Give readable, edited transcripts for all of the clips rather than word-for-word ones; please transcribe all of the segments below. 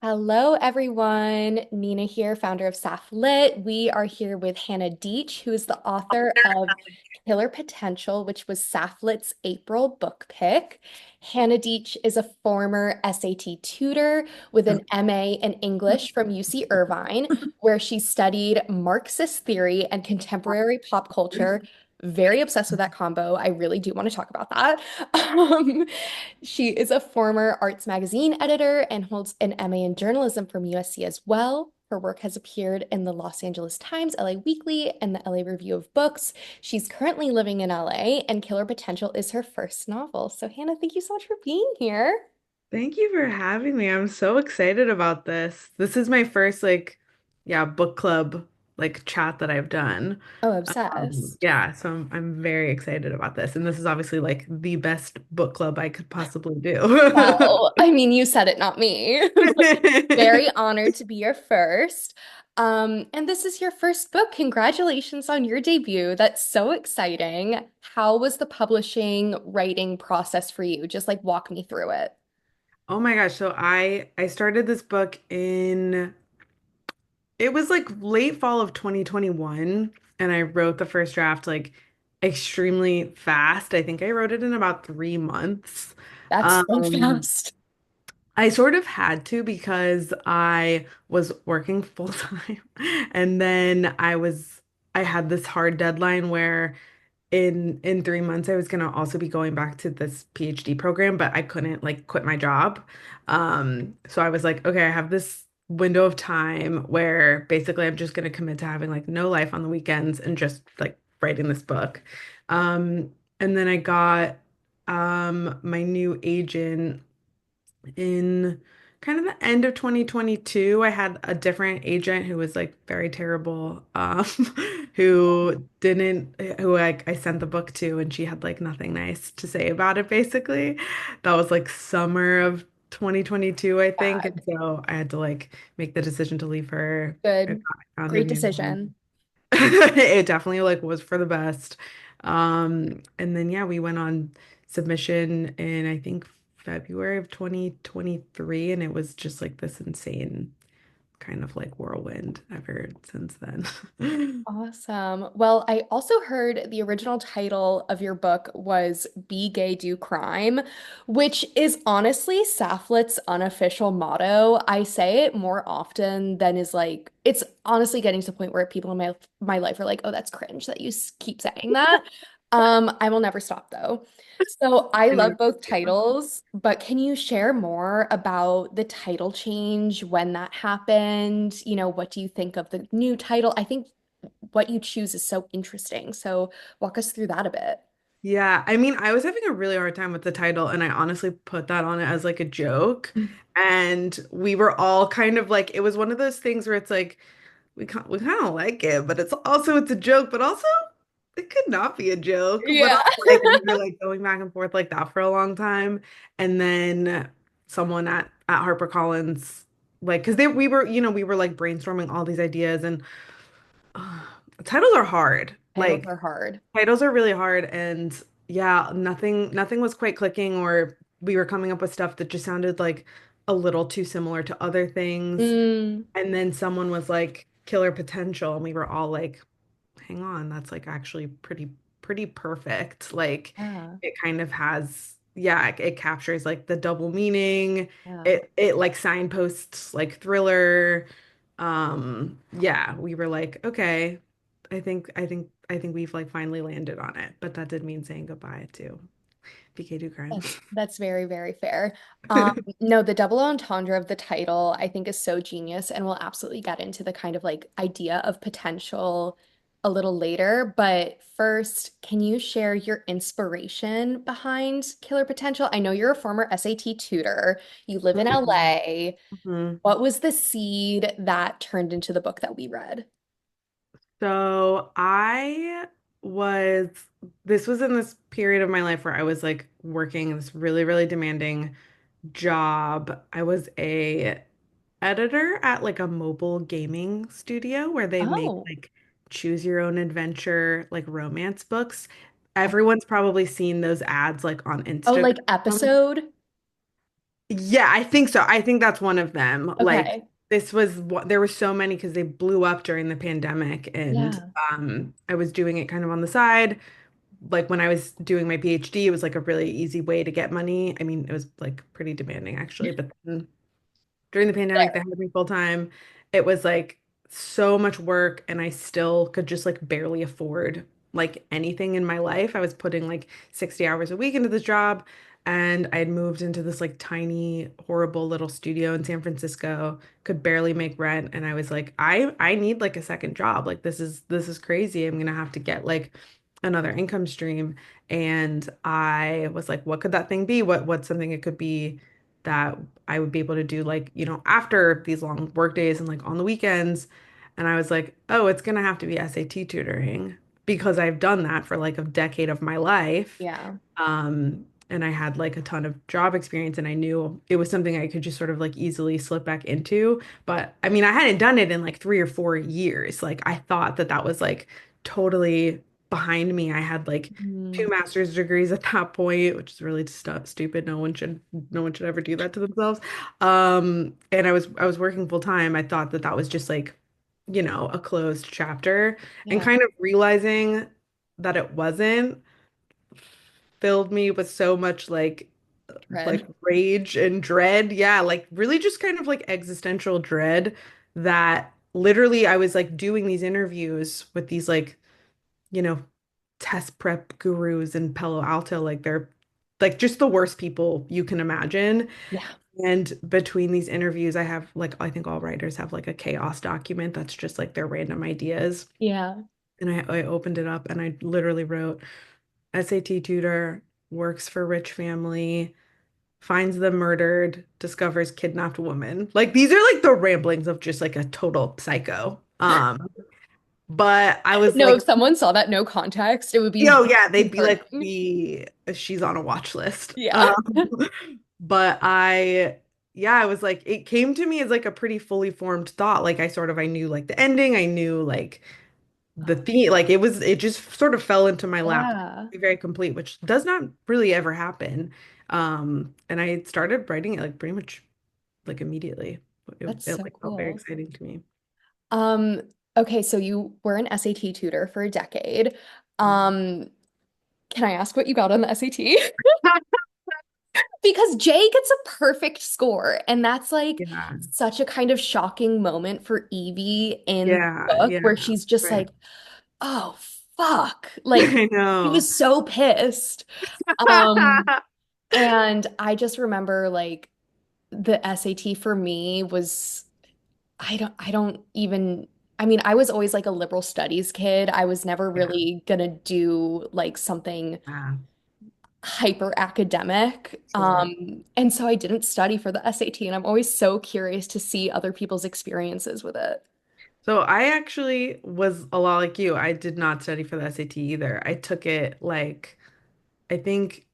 Hello, everyone. Nina here, founder of Sapph-Lit. We are here with Hannah Deitch, who is the author of Killer Potential, which was Sapph-Lit's April book pick. Hannah Deitch is a former SAT tutor with an MA in English from UC Irvine, where she studied Marxist theory and contemporary pop culture. Very obsessed with that combo. I really do want to talk about that. Um, she is a former Arts Magazine editor and holds an MA in journalism from USC as well. Her work has appeared in the Los Angeles Times, LA Weekly, and the LA Review of Books. She's currently living in LA, and Killer Potential is her first novel. So, Hannah, thank you so much for being here. Thank you for having me. I'm so excited about this. This is my first book club chat that I've done. Oh, obsessed. Yeah, so I'm very excited about this. And this is obviously like the best book club I could possibly do. Well, I mean, you said it, not me. Very honored to be your first. And this is your first book. Congratulations on your debut. That's so exciting. How was the publishing writing process for you? Just like walk me through it. Oh my gosh, so I started this book it was like late fall of 2021 and I wrote the first draft like extremely fast. I think I wrote it in about 3 months. That's so Um, fast. I sort of had to because I was working full time and then I had this hard deadline where in 3 months I was gonna also be going back to this PhD program, but I couldn't like quit my job. So I was like, okay, I have this window of time where basically I'm just gonna commit to having like no life on the weekends and just like writing this book. And then I got my new agent in kind of the end of 2022. I had a different agent who was like very terrible, who I sent the book to, and she had like nothing nice to say about it, basically. That was like summer of 2022, I think. And Bad. so I had to like make the decision to leave her. I Good. found a Great new one. decision. It definitely like was for the best. And then yeah, we went on submission in I think February of 2023, and it was just like this insane kind of like whirlwind ever since then. Awesome. Well, I also heard the original title of your book was Be Gay, Do Crime, which is honestly Sapph-Lit's unofficial motto. I say it more often than is like, it's honestly getting to the point where people in my life are like, oh, that's cringe that you keep saying that. I will never stop though. So I love And both titles, but can you share more about the title change, when that happened? What do you think of the new title? I think what you choose is so interesting. So walk us through that a bit. yeah, I mean, I was having a really hard time with the title, and I honestly put that on it as like a joke. And we were all kind of like, it was one of those things where it's like, we kind of like it, but it's a joke, but also it could not be a joke. But Yeah. also, like we were like going back and forth like that for a long time. And then someone at HarperCollins, like, because we were like brainstorming all these ideas, and uh, titles are hard. Titles Like are hard. titles are really hard, and yeah, nothing was quite clicking, or we were coming up with stuff that just sounded like a little too similar to other things. Mm, And then someone was like killer potential, and we were all like, hang on, that's like actually pretty perfect. Like yeah. it kind of has, yeah, it captures like the double meaning. Yeah. It like signposts like thriller. Yeah, we were like, okay, I think we've like finally landed on it. But that did mean saying goodbye to PK Do Crime. That's very, very fair. No, the double entendre of the title I think is so genius, and we'll absolutely get into the kind of like idea of potential a little later. But first, can you share your inspiration behind Killer Potential? I know you're a former SAT tutor. You live in Mhm. LA. Mhm. What was the seed that turned into the book that we read? So was, this was in this period of my life where I was like working this really demanding job. I was a editor at like a mobile gaming studio where they make Oh, like choose your own adventure, like romance books. Everyone's probably seen those ads like on oh, like Instagram. episode? Yeah, I think so. I think that's one of them. Like Okay. this was what there were so many because they blew up during the pandemic and Yeah. I was doing it kind of on the side. Like when I was doing my PhD, it was like a really easy way to get money. I mean, it was like pretty demanding actually, but then during the pandemic, they Fair. had me full time. It was like so much work, and I still could just like barely afford like anything in my life. I was putting like 60 hours a week into this job, and I had moved into this like tiny, horrible little studio in San Francisco, could barely make rent, and I was like, I need like a second job. Like this is crazy. I'm gonna have to get like another income stream. And I was like, what could that thing be? What's something it could be that I would be able to do like, after these long work days and like on the weekends. And I was like, oh, it's gonna have to be SAT tutoring because I've done that for like a decade of my life. Yeah. And I had like a ton of job experience and I knew it was something I could just sort of like easily slip back into. But I mean, I hadn't done it in like 3 or 4 years. Like I thought that that was like totally behind me. I had like two Mm, master's degrees at that point, which is really stupid. No one should ever do that to themselves. And I was working full time. I thought that that was just like, a closed chapter and yeah. kind of realizing that it wasn't filled me with so much like Dread. rage and dread. Yeah, like really just kind of like existential dread that literally I was like doing these interviews with these like, you know, test prep gurus in Palo Alto. Like they're like just the worst people you can imagine. Yeah. And between these interviews, I have like, I think all writers have like a chaos document that's just like their random ideas. Yeah. And I opened it up and I literally wrote SAT tutor, works for rich family, finds them murdered, discovers kidnapped woman. Like these are like the ramblings of just like a total psycho. But I was No, like, if someone saw that no context, it would be yo, yeah, they'd be like, concerning. she's on a watch list. Yeah. But yeah, I was like, it came to me as like a pretty fully formed thought. Like I knew like the ending, I knew like the theme, like it just sort of fell into my lap, Yeah. very complete, which does not really ever happen. And I started writing it like pretty much like immediately. That's It so like felt very cool. exciting to me. Um, okay, so you were an SAT tutor for a decade. Um, can I ask what you got on the SAT? Because Jay gets a perfect score, and that's like Yeah, such a kind of shocking moment for Evie in the yeah, book yeah, where she's just right. like, oh fuck. Like I she know. was so pissed. Um, and I just remember like the SAT for me was I don't even I mean, I was always like a liberal studies kid. I was never Yeah, really gonna do like something yeah, hyper academic. sure. And so I didn't study for the SAT, and I'm always so curious to see other people's experiences with it. So I actually was a lot like you. I did not study for the SAT either. I took it like I think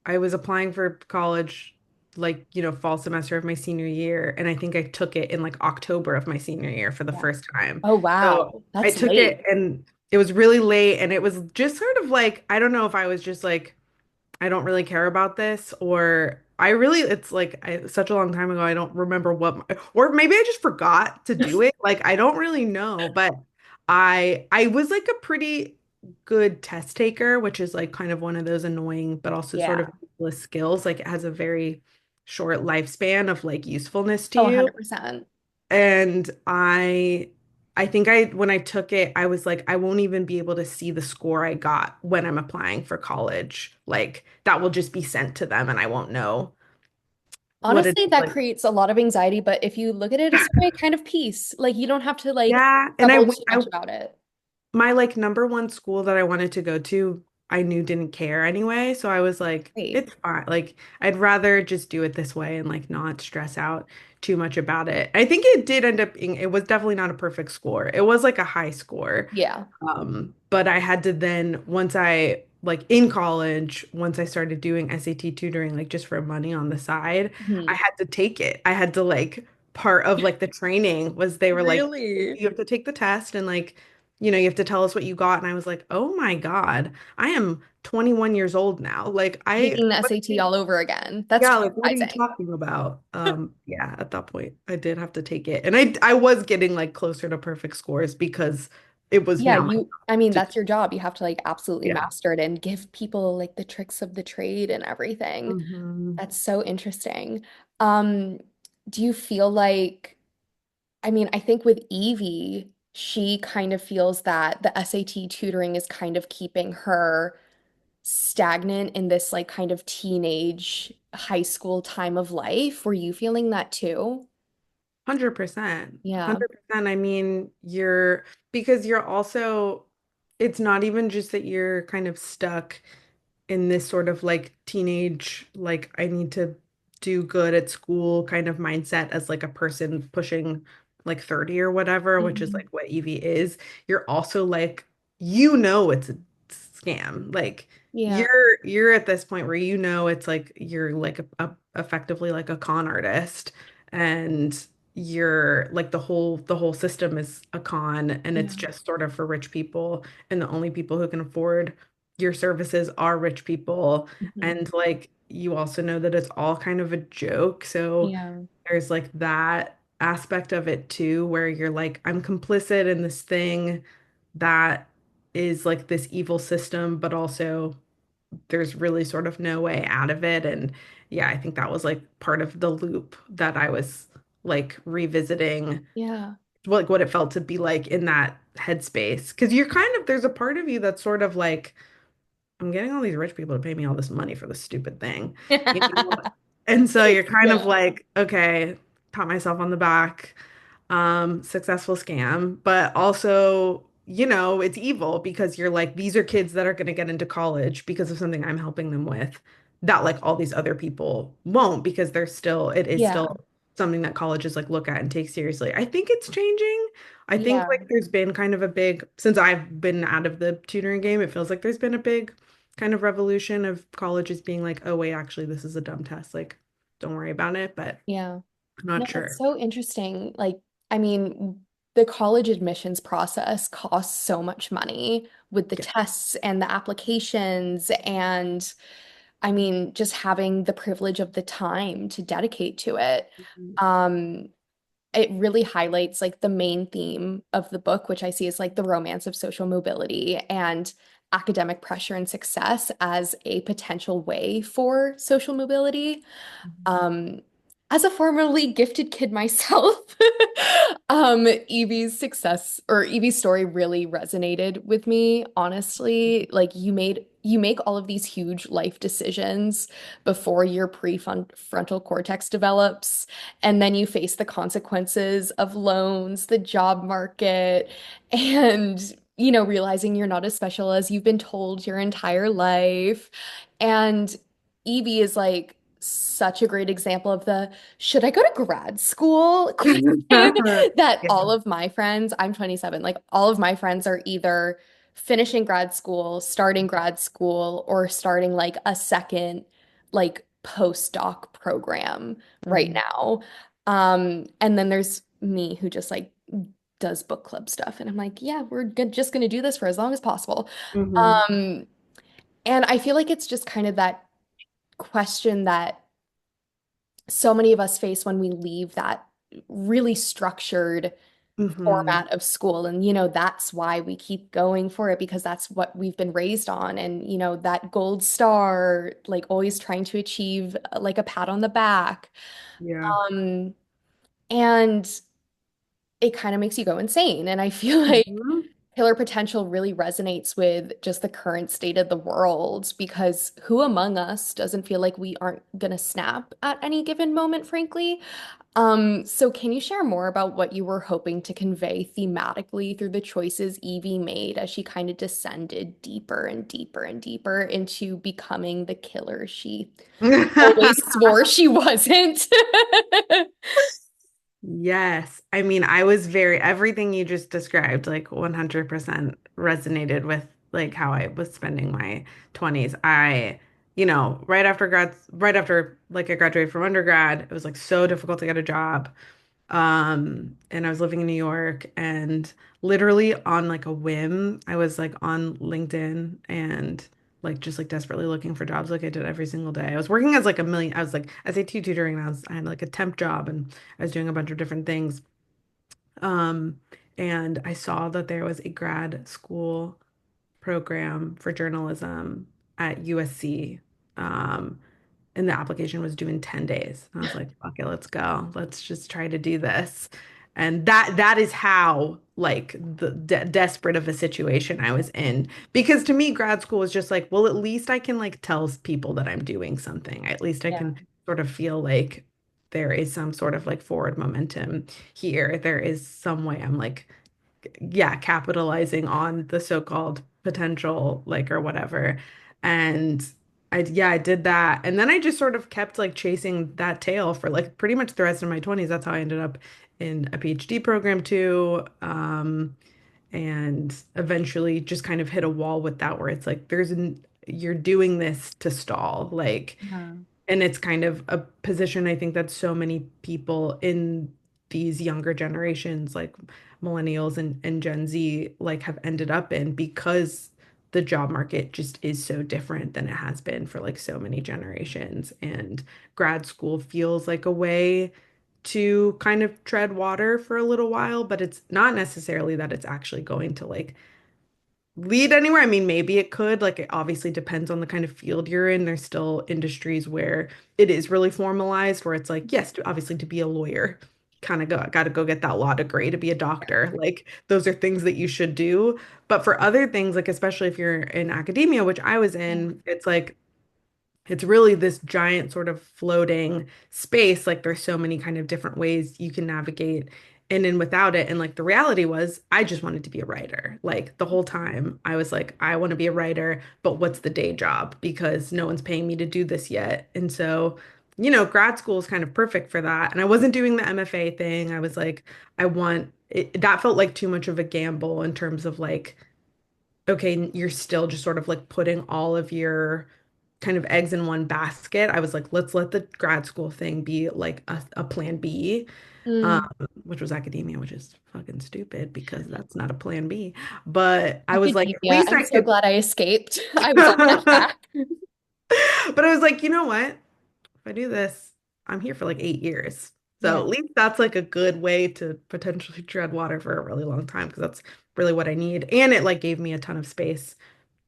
I was applying for college like, fall semester of my senior year, and I think I took it in like October of my senior year for the Yeah. first time. Oh So wow, I that's took it late. and it was really late and it was just sort of like I don't know if I was just like I don't really care about this, or I really, it's like such a long time ago. I don't remember or maybe I just forgot to do it. Like, I don't really know, but I was like a pretty good test taker, which is like kind of one of those annoying, but also sort of Yeah. useless skills. Like, it has a very short lifespan of like usefulness to Oh, you. 100%. And I think when I took it, I was like, I won't even be able to see the score I got when I'm applying for college. Like that will just be sent to them and I won't know what it Honestly, is that like. creates a lot of anxiety, but if you look at it as a way, kind of peace, like you don't have to like Yeah, and trouble too much about it. my like number one school that I wanted to go to, I knew didn't care anyway. So I was like, Great. it's fine. Like, I'd rather just do it this way and like not stress out too much about it. I think it did end up being, it was definitely not a perfect score. It was like a high score. Yeah. But I had to then, once I, like in college, once I started doing SAT tutoring, like just for money on the side, I Mhm. had to take it. I had to like, part of like the training was they were like, Really? you have to take the test and like, you have to tell us what you got. And I was like, oh my God, I am 21 years old now. Like Taking the what SAT all over again. That's yeah, like what are you traumatizing. talking about? Yeah, at that point I did have to take it. And I was getting like closer to perfect scores because it was Yeah, now my you, I mean, to that's your job. You have to like absolutely yeah. master it and give people like the tricks of the trade and everything. Hmm. That's so interesting. Um, do you feel like, I mean, I think with Evie, she kind of feels that the SAT tutoring is kind of keeping her stagnant in this like kind of teenage high school time of life. Were you feeling that too? 100%. Yeah. 100%. I mean, because you're also, it's not even just that you're kind of stuck in this sort of like teenage, like I need to do good at school kind of mindset as like a person pushing like 30 or whatever, which is Mhm. like what Evie is. You're also like, it's a scam. Like Yeah. you're at this point where it's like you're like effectively like a con artist and you're like the whole system is a con and it's Yeah. just sort of for rich people and the only people who can afford your services are rich people Mhm. and like you also know that it's all kind of a joke. So Yeah. there's like that aspect of it too, where you're like, I'm complicit in this thing that is like this evil system, but also there's really sort of no way out of it. And yeah, I think that was like part of the loop that I was like revisiting Yeah. like what it felt to be like in that headspace. Because you're kind of, there's a part of you that's sort of like, I'm getting all these rich people to pay me all this money for this stupid thing, you know? And so you're kind of Yeah. like, okay, pat myself on the back, successful scam, but also, it's evil because you're like, these are kids that are going to get into college because of something I'm helping them with, that like all these other people won't because it is Yeah. still something that colleges like look at and take seriously. I think it's changing. I think Yeah. like there's been kind of a big, since I've been out of the tutoring game, it feels like there's been a big kind of revolution of colleges being like, oh wait, actually this is a dumb test. Like, don't worry about it, but Yeah. I'm No, not that's sure. so interesting. Like, I mean, the college admissions process costs so much money with the Yeah. tests and the applications. And I mean, just having the privilege of the time to dedicate to it. Um, it really highlights like the main theme of the book, which I see is like the romance of social mobility and academic pressure and success as a potential way for social mobility. Um, as a formerly gifted kid myself, Evie's story really resonated with me, honestly. Like you make all of these huge life decisions before your prefrontal cortex develops, and then you face the consequences of loans, the job market, and realizing you're not as special as you've been told your entire life. And Evie is like such a great example of the should I go to grad school question that Yeah. all of my friends, I'm 27, like all of my friends are either finishing grad school, starting grad school, or starting like a second like postdoc program right Mhm. now. And then there's me who just like does book club stuff. And I'm like, yeah, just gonna do this for as long as possible. Mhm. Um, and I feel like it's just kind of that question that so many of us face when we leave that really structured Mhm. format of school. And, that's why we keep going for it because that's what we've been raised on. And, that gold star, like always trying to achieve like a pat on the back. Yeah. Um, and it kind of makes you go insane. And I feel like Mhm. Killer Potential really resonates with just the current state of the world because who among us doesn't feel like we aren't gonna snap at any given moment, frankly? So can you share more about what you were hoping to convey thematically through the choices Evie made as she kind of descended deeper and deeper and deeper into becoming the killer she always swore she wasn't? Yes. I mean, I was everything you just described, like 100% resonated with like how I was spending my 20s. Right after like I graduated from undergrad, it was like so difficult to get a job. And I was living in New York and literally on like a whim, I was like on LinkedIn and like just like desperately looking for jobs like I did every single day. I was working as like a million, I was like SAT tutoring and I had like a temp job and I was doing a bunch of different things. Um, and I saw that there was a grad school program for journalism at USC. Um, and the application was due in 10 days. And I was like, fuck it, let's go. Let's just try to do this. And that is how like the desperate of a situation I was in. Because to me, grad school was just like, well, at least I can like tell people that I'm doing something. At least I Yeah. can sort of feel like there is some sort of like forward momentum here. There is some way I'm like yeah, capitalizing on the so-called potential, like or whatever. And I did that. And then I just sort of kept like chasing that tail for like pretty much the rest of my 20s. That's how I ended up in a PhD program too. And eventually just kind of hit a wall with that where it's like you're doing this to stall. Like Yeah. and it's kind of a position I think that so many people in these younger generations, like millennials and Gen Z, like have ended up in because the job market just is so different than it has been for like so many generations. And grad school feels like a way to kind of tread water for a little while, but it's not necessarily that it's actually going to like lead anywhere. I mean, maybe it could. Like, it obviously depends on the kind of field you're in. There's still industries where it is really formalized, where it's like, yes, obviously to be a lawyer, kind of got to go get that law degree to be a doctor. Like, those are things that you should do. But for other things, like especially if you're in academia, which I was in, it's like it's really this giant sort of floating space. Like there's so many kind of different ways you can navigate in and without it. And like the reality was, I just wanted to be a writer. Like the whole time, I was like, I want to be a writer, but what's the day job? Because no one's paying me to do this yet. And so, grad school is kind of perfect for that. And I wasn't doing the MFA thing. I was like, that felt like too much of a gamble in terms of like, okay, you're still just sort of like putting all of your kind of eggs in one basket. I was like, let's let the grad school thing be like a plan B, um, Mm. which was academia, which is fucking stupid because that's not a plan B. But I was like, at Academia. least I'm I so could. glad I escaped. I was on that track. But I was like, you know what? If I do this, I'm here for like 8 years. So Yeah. at least that's like a good way to potentially tread water for a really long time because that's really what I need. And it like gave me a ton of space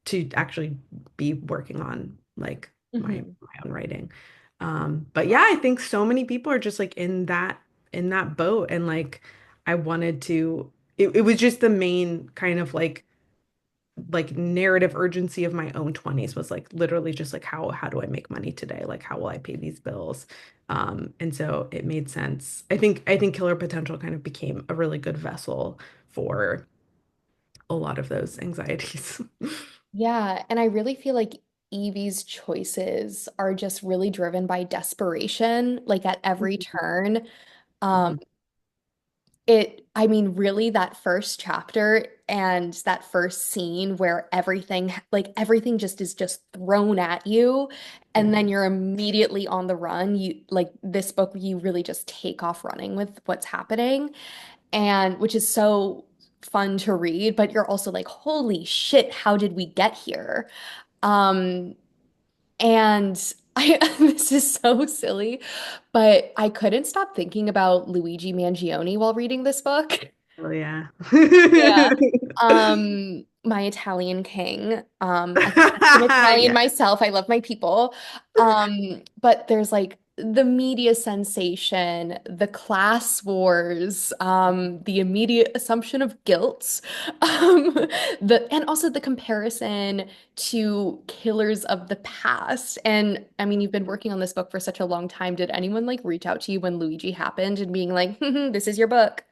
to actually be working on like Hmm. my own writing. But yeah, I think so many people are just like in that boat and like I wanted to it was just the main kind of like narrative urgency of my own 20s was like literally just like how do I make money today? Like how will I pay these bills? And so it made sense. I think Killer Potential kind of became a really good vessel for a lot of those anxieties. Yeah. And I really feel like Evie's choices are just really driven by desperation, like at every turn. Um, Mhm. I mean, really, that first chapter and that first scene where everything just is just thrown at you, and Yeah. then you're immediately on the run. Like this book, you really just take off running with what's happening, and which is so fun to read, but you're also like, holy shit, how did we get here? Um, and this is so silly, but I couldn't stop thinking about Luigi Mangione while reading this book. Oh yeah. Yeah. My Italian king. I'm Italian Yeah. myself. I love my people. But there's like the media sensation, the class wars, the immediate assumption of guilt, and also the comparison to killers of the past. And I mean, you've been working on this book for such a long time. Did anyone like reach out to you when Luigi happened and being like, this is your book?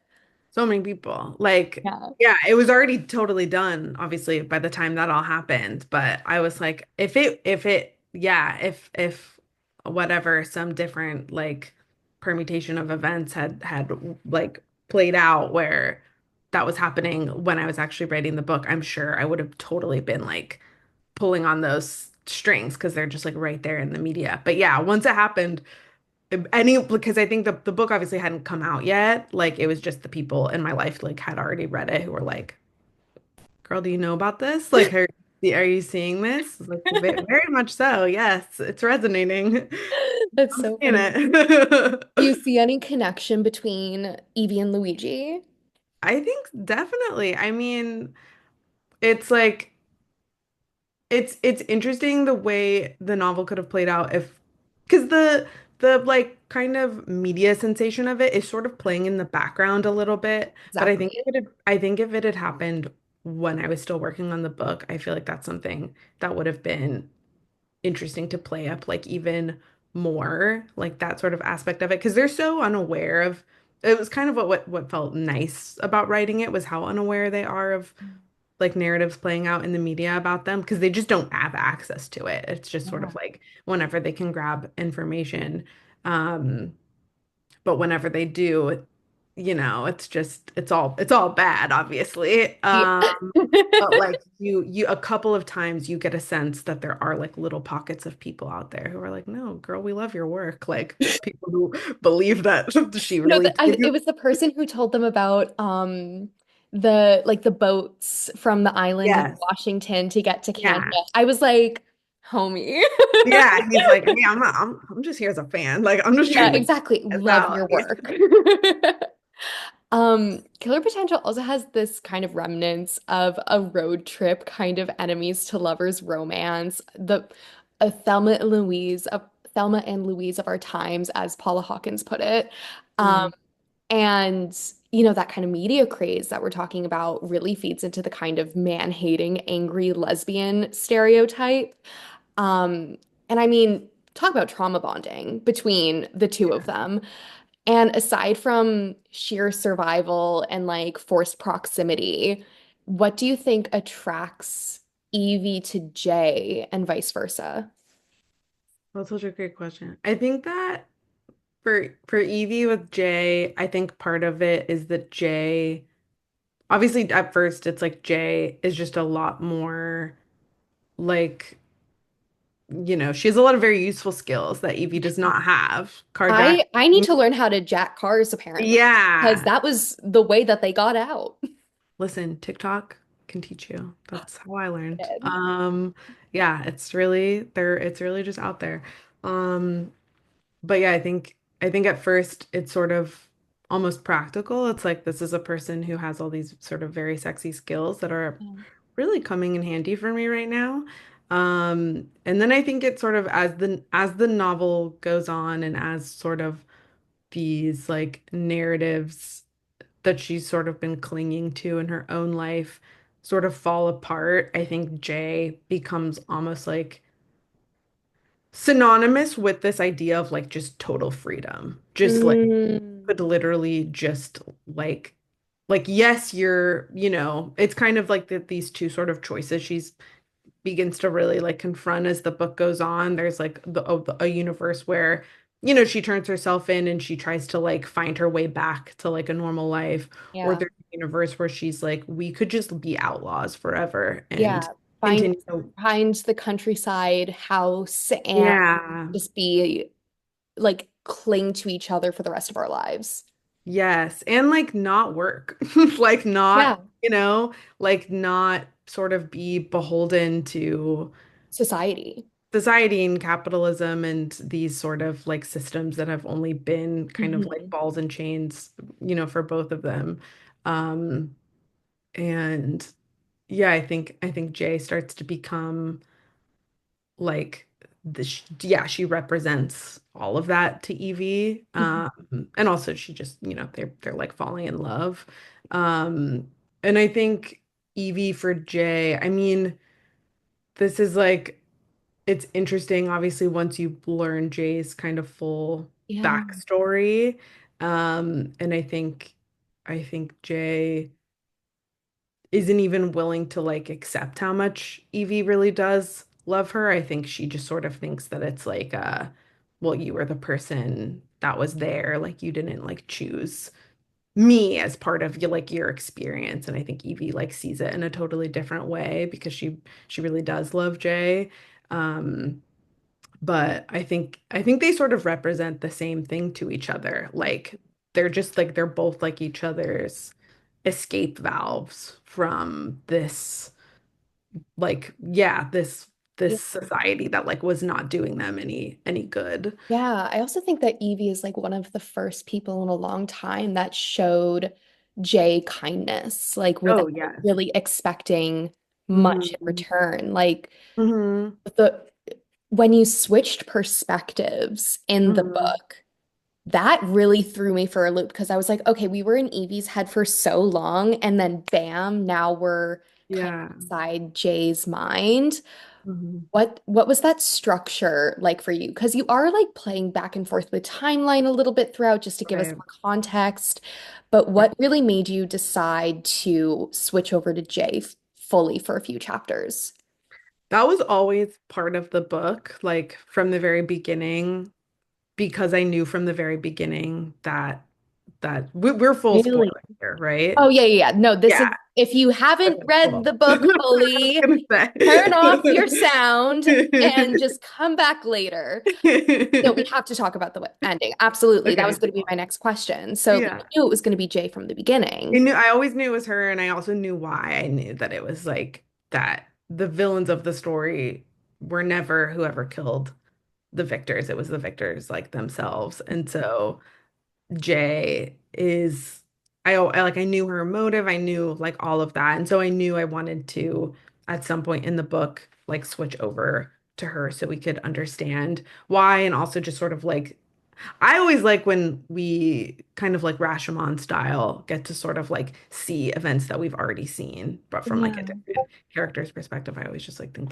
So many people. Like, Yeah. yeah, it was already totally done, obviously, by the time that all happened. But I was like, yeah, if whatever, some different like permutation of events had like played out where that was happening when I was actually writing the book, I'm sure I would have totally been like pulling on those strings because they're just like right there in the media. But yeah, once it happened, because I think the book obviously hadn't come out yet. Like it was just the people in my life like had already read it who were like, "Girl, do you know about this?" Like her. Are you seeing this? It's like very much so. Yes, it's resonating. That's I'm so seeing funny. it. Do you see any connection between Evie and Luigi? I think definitely. I mean, it's like it's interesting the way the novel could have played out if because the like kind of media sensation of it is sort of playing in the background a little bit. But Exactly. I think if it had happened when I was still working on the book, I feel like that's something that would have been interesting to play up like even more, like that sort of aspect of it. Because they're so unaware of it was kind of what felt nice about writing it was how unaware they are of like narratives playing out in the media about them because they just don't have access to it. It's just sort Yeah. of like whenever they can grab information. Um, but whenever they do, it's all bad, obviously. Yeah. But like you a couple of times you get a sense that there are like little pockets of people out there who are like, no, girl, we love your work. Like people who believe that she No, really it did. was the person who told them about the boats from the island of Yes. Washington to get to Canada. Yeah. I was like, homie. Yeah, he's like, hey, I'm just here as a fan. Like, I'm just Yeah, trying to get exactly. this Love out. your work. Killer Potential also has this kind of remnants of a road trip kind of enemies to lovers romance. The Thelma and Louise of our times, as Paula Hawkins put it. Um, Mm, and that kind of media craze that we're talking about really feeds into the kind of man-hating, angry lesbian stereotype. Um, and I mean, talk about trauma bonding between the two of yeah. them. And aside from sheer survival and like forced proximity, what do you think attracts Evie to Jay and vice versa? That's such a great question. I think that for Evie with Jay, I think part of it is that Jay, obviously at first it's like Jay is just a lot more like, she has a lot of very useful skills that Evie does not have. Carjack. I need to learn how to jack cars apparently because Yeah. that was the way that they got out. Listen, TikTok can teach you. That's how I learned. Dead. Yeah, it's really just out there. Um, but yeah, I think at first it's sort of almost practical. It's like this is a person who has all these sort of very sexy skills that are really coming in handy for me right now. And then I think it's sort of as the novel goes on and as sort of these like narratives that she's sort of been clinging to in her own life sort of fall apart, I think Jay becomes almost like synonymous with this idea of like just total freedom. Just like Mm, could literally just like yes, it's kind of like these two sort of choices she's begins to really like confront as the book goes on. There's like a universe where, she turns herself in and she tries to like find her way back to like a normal life. Or yeah. there's a universe where she's like, we could just be outlaws forever and Yeah. Find continue. find the countryside house and Yeah. just be like cling to each other for the rest of our lives. Yes. And like not work. Like not, Yeah. like not sort of be beholden to Society. society and capitalism and these sort of like systems that have only been kind of like Mhm. balls and chains, for both of them. Um, and yeah, I think Jay starts to become like yeah, she represents all of that to Evie. And also she just, they're like falling in love. Um, and I think Evie for Jay, I mean, this is like it's interesting, obviously, once you learn Jay's kind of full Yeah. backstory. And I think Jay isn't even willing to like accept how much Evie really does love her. I think she just sort of thinks that it's like, well, you were the person that was there. Like you didn't like choose me as part of your experience. And I think Evie like sees it in a totally different way because she really does love Jay. Um, but I think they sort of represent the same thing to each other. Like they're just like they're both like each other's escape valves from this like yeah, this Yeah. society that like was not doing them any good. Yeah, I also think that Evie is like one of the first people in a long time that showed Jay kindness, like without Oh, yes. really expecting much in Hmm. return. Like Hmm. the when you switched perspectives in the Hmm. book, that really threw me for a loop because I was like, okay, we were in Evie's head for so long, and then bam, now we're kind of Yeah. inside Jay's mind. Hmm. What was that structure like for you? Because you are like playing back and forth with timeline a little bit throughout just to give us Right. more context. But Right. what really made you decide to switch over to Jay fully for a few chapters? That was always part of the book, like from the very beginning, because I knew from the very beginning that we're full Really? spoiler here, right? Oh yeah, yeah, yeah. No, this is Yeah. if you haven't Okay, hold read on. the book I was fully, gonna turn off your sound and say. just come back later. No, we have to talk about the ending. Absolutely. That was Okay. going to be my next question. So you Yeah. knew it was going to be Jay from the beginning. I always knew it was her, and I also knew why. I knew that it was like that the villains of the story were never whoever killed the victors. It was the victors like themselves. And so Jay is I knew her motive, I knew like all of that. And so I knew I wanted to at some point in the book like switch over to her so we could understand why, and also just sort of like I always like when we kind of like Rashomon style get to sort of like see events that we've already seen, but from like a Yeah. different character's perspective. I always just like think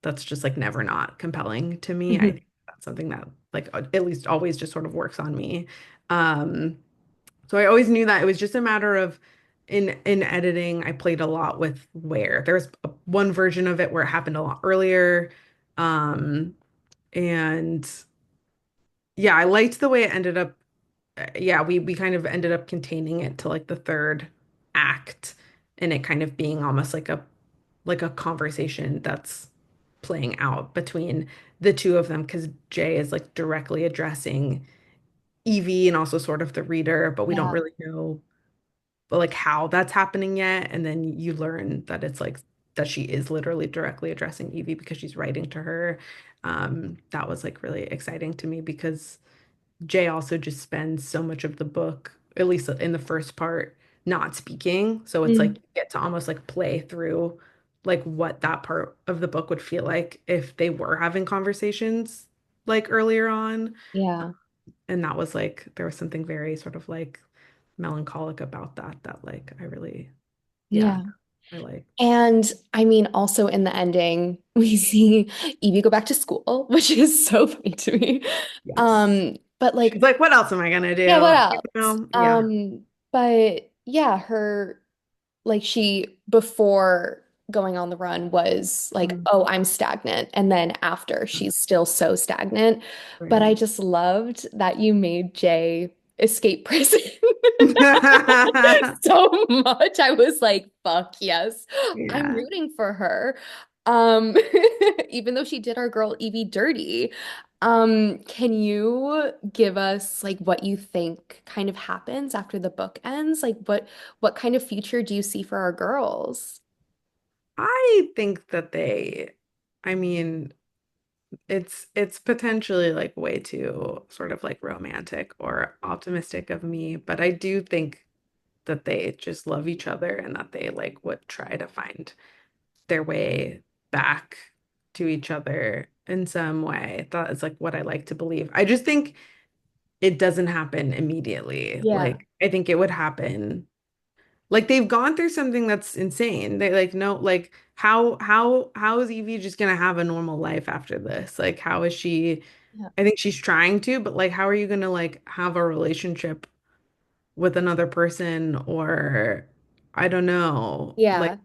that's just like never not compelling to me. I Mhm. think that's something that like at least always just sort of works on me. Um, so I always knew that it was just a matter of in editing, I played a lot with where there's one version of it where it happened a lot earlier. Um, and yeah, I liked the way it ended up. Yeah, we kind of ended up containing it to like the third act, and it kind of being almost like a conversation that's playing out between the two of them because Jay is like directly addressing Evie and also sort of the reader, but we don't Yeah. really know like how that's happening yet. And then you learn that it's like that she is literally directly addressing Evie because she's writing to her. That was like really exciting to me because Jay also just spends so much of the book, at least in the first part, not speaking. So it's like Mm. you get to almost like play through like what that part of the book would feel like if they were having conversations like earlier on. Yeah. And that was like there was something very sort of like melancholic about that like I really, yeah, Yeah. I like. And I mean, also in the ending, we see Evie go back to school, which is so funny to me. Yes. But She's like, like, what else am I gonna yeah, what do? You else? know? Yeah. But yeah, her like she before going on the run was like, Mhm. oh, I'm stagnant. And then after she's still so stagnant. But I Right. just loved that you made Jay escape prison so much. I was like, fuck yes. I'm Yeah. rooting for her. Um, even though she did our girl Evie dirty. Can you give us like what you think kind of happens after the book ends? Like what kind of future do you see for our girls? I think that I mean, it's potentially like way too sort of like romantic or optimistic of me, but I do think that they just love each other and that they like would try to find their way back to each other in some way. That is like what I like to believe. I just think it doesn't happen immediately. Yeah. Like I think it would happen. Like they've gone through something that's insane. They like no like how is Evie just gonna have a normal life after this? Like how is she Yeah. I think she's trying to, but like how are you gonna like have a relationship with another person or I don't know. Like Yeah.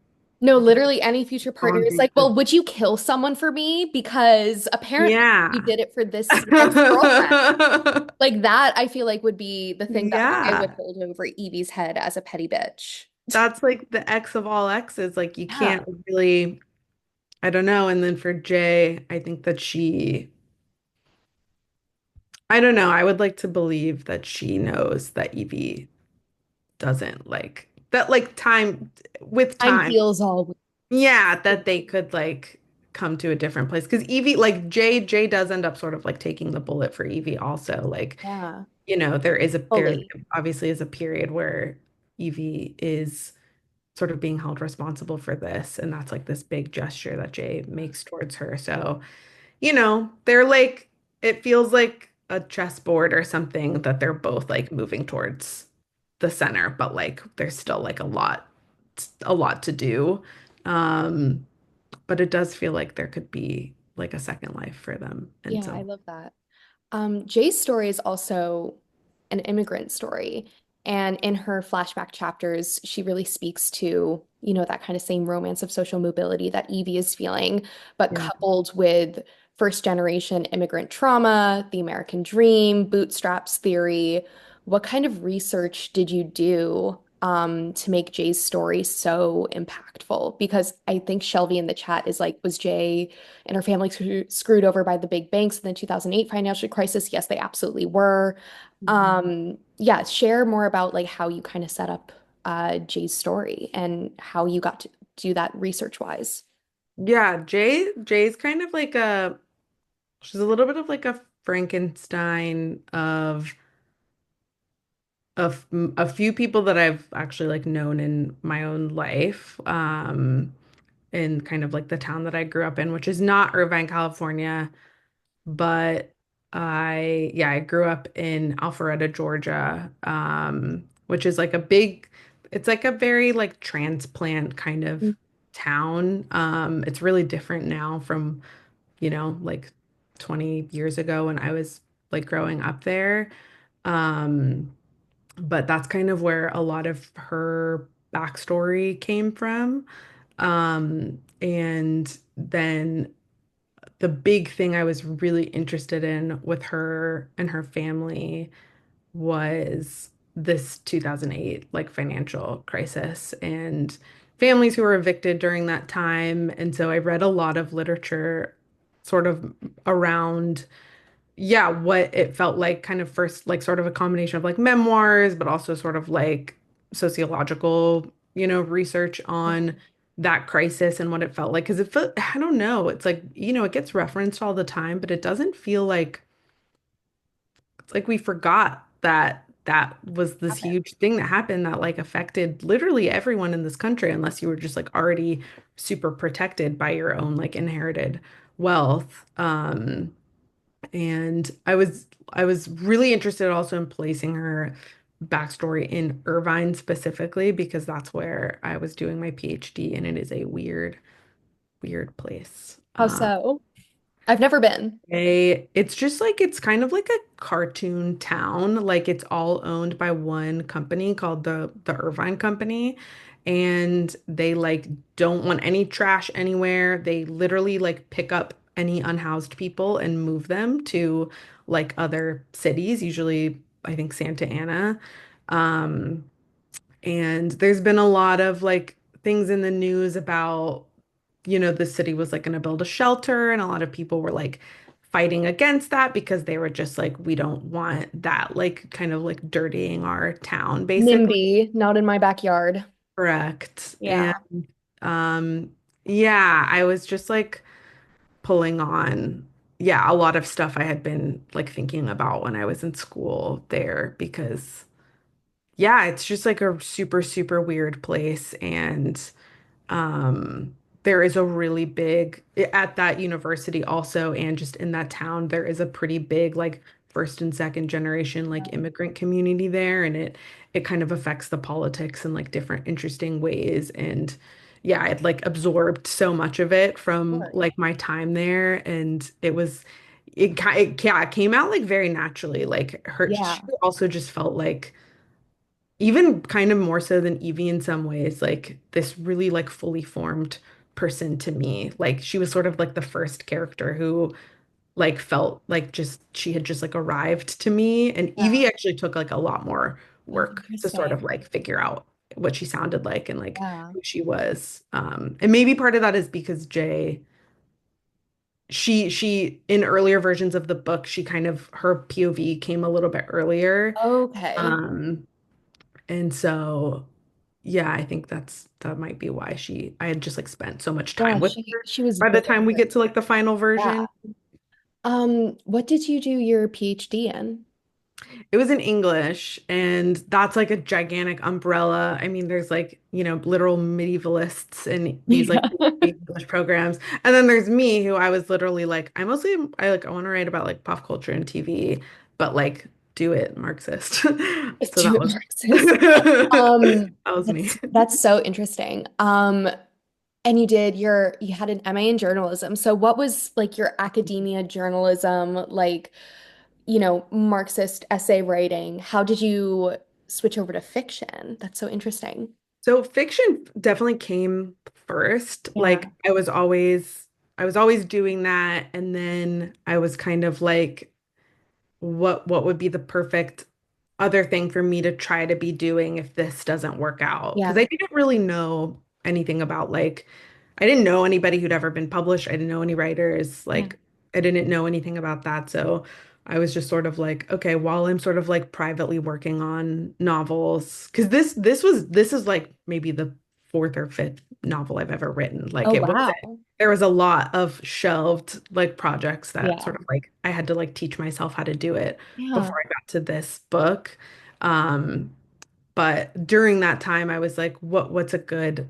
No, literally any future partner gone is through like, well, would you kill someone for me? Because apparently you yeah. did it for this ex-girlfriend. Like that, I feel like would be the thing that I would Yeah. hold over Evie's head as a petty bitch. That's like the ex of all exes. Like you Yeah. can't really I don't know. And then for Jay, I think that I don't know. I would like to believe that she knows that Evie doesn't like that, like time with Time time. heals all wounds. Yeah, that they could like come to a different place. Because Evie, like Jay does end up sort of like taking the bullet for Evie also. Like, Yeah, there fully. obviously is a period where Evie is sort of being held responsible for this, and that's like this big gesture that Jay makes towards her. So, they're like it feels like a chessboard or something that they're both like moving towards the center, but like there's still like a lot to do. Um, but it does feel like there could be like a second life for them. And Yeah, I so, love that. Jay's story is also an immigrant story. And in her flashback chapters, she really speaks to, that kind of same romance of social mobility that Evie is feeling, but yeah. coupled with first generation immigrant trauma, the American dream, bootstraps theory. What kind of research did you do to make Jay's story so impactful? Because I think Shelby in the chat is like, was Jay and her family screwed over by the big banks in the 2008 financial crisis? Yes, they absolutely were. Yeah, share more about like how you kind of set up Jay's story and how you got to do that research wise. Yeah, Jay's kind of like she's a little bit of like a Frankenstein of a few people that I've actually like known in my own life, in kind of like the town that I grew up in, which is not Irvine, California, but yeah, I grew up in Alpharetta, Georgia, which is like it's like a very like transplant kind of town. It's really different now from, like 20 years ago when I was like growing up there. Um, but that's kind of where a lot of her backstory came from. And then the big thing I was really interested in with her and her family was this 2008 like financial crisis and families who were evicted during that time. And so I read a lot of literature sort of around, yeah, what it felt like kind of first, like sort of a combination of like memoirs, but also sort of like sociological, research on that crisis and what it felt like. Because it felt, I don't know, it's like, it gets referenced all the time, but it doesn't feel like it's like we forgot that that was this Happened. huge thing that happened that like affected literally everyone in this country, unless you were just like already super protected by your own like inherited wealth. And I was really interested also in placing her backstory in Irvine specifically because that's where I was doing my PhD, and it is a weird, weird place. How so? I've never been. It's just like it's kind of like a cartoon town. Like it's all owned by one company called the Irvine Company. And they like don't want any trash anywhere. They literally like pick up any unhoused people and move them to like other cities, usually I think Santa Ana. Um, and there's been a lot of like things in the news about, the city was like going to build a shelter, and a lot of people were like fighting against that because they were just like, we don't want that, like kind of like dirtying our town, basically. NIMBY, not in my backyard. Correct. And Yeah. um, yeah, I was just like pulling on, yeah, a lot of stuff I had been like thinking about when I was in school there because, yeah, it's just like a super, super weird place. And Um, there is a really big at that university also, and just in that town, there is a pretty big like first and second generation like immigrant community there, and it kind of affects the politics in like different interesting ways. And yeah, I'd like absorbed so much of it from Sure. like my time there, and yeah, it came out like very naturally. Like she Yeah. also just felt like even kind of more so than Evie in some ways, like this really like fully formed person to me. Like she was sort of like the first character who like felt like just she had just like arrived to me. And Evie Yeah. actually took like a lot more Oh, work to sort of interesting. like figure out what she sounded like and like Yeah. who she was. And maybe part of that is because Jay, she in earlier versions of the book, she kind of her POV came a little bit earlier. Okay. Um, and so yeah, I think that might be why I had just like spent so much Yeah, time with her she was by the very time we good. get to like the final Yeah. version. What did you do your PhD in? It was in English, and that's like a gigantic umbrella. I mean, there's like, literal medievalists in these like Yeah. English programs. And then there's me, who I was literally like, I want to write about like pop culture and TV, but like do it Marxist. So Do that it was Marxist. that was me. That's so interesting. And you had an MA in journalism. So what was like your academia journalism, like, Marxist essay writing? How did you switch over to fiction? That's so interesting. So fiction definitely came first. Yeah. Like I was always doing that, and then I was kind of like, what would be the perfect other thing for me to try to be doing if this doesn't work out? Because Yeah. I didn't really know anything about like I didn't know anybody who'd ever been published. I didn't know any writers. Yeah. Like I didn't know anything about that. So I was just sort of like, okay, while I'm sort of like privately working on novels, because this is like maybe the fourth or fifth novel I've ever written. Like Oh, it wasn't wow. there was a lot of shelved like projects that Yeah. sort of like I had to like teach myself how to do it Yeah. before I got to this book. Um, but during that time, I was like, what's a good,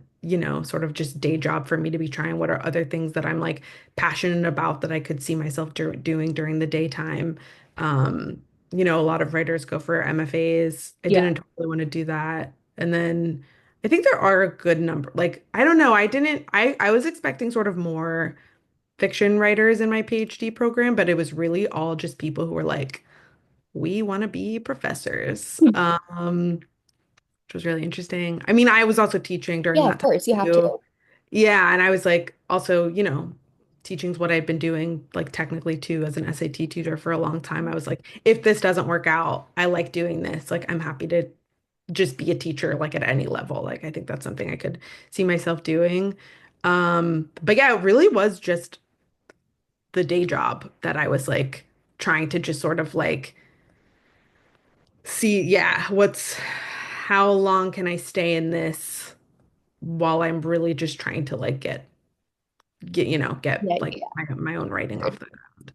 sort of just day job for me to be trying? What are other things that I'm like passionate about that I could see myself doing during the daytime? Um, a lot of writers go for MFAs. I Yeah. didn't really want to do that. And then I think there are a good number. Like, I don't know. I was expecting sort of more fiction writers in my PhD program, but it was really all just people who were like, we want to be professors. Which was really interesting. I mean, I was also teaching during Yeah, of that time course, you have too. to. Yeah, and I was like also, teaching's what I've been doing like technically too as an SAT tutor for a long time. I was like, if this doesn't work out, I like doing this. Like I'm happy to just be a teacher like at any level. Like I think that's something I could see myself doing. But yeah, it really was just the day job that I was like trying to just sort of like see, yeah, how long can I stay in this while I'm really just trying to like get Yeah, like yeah. my own writing off the ground.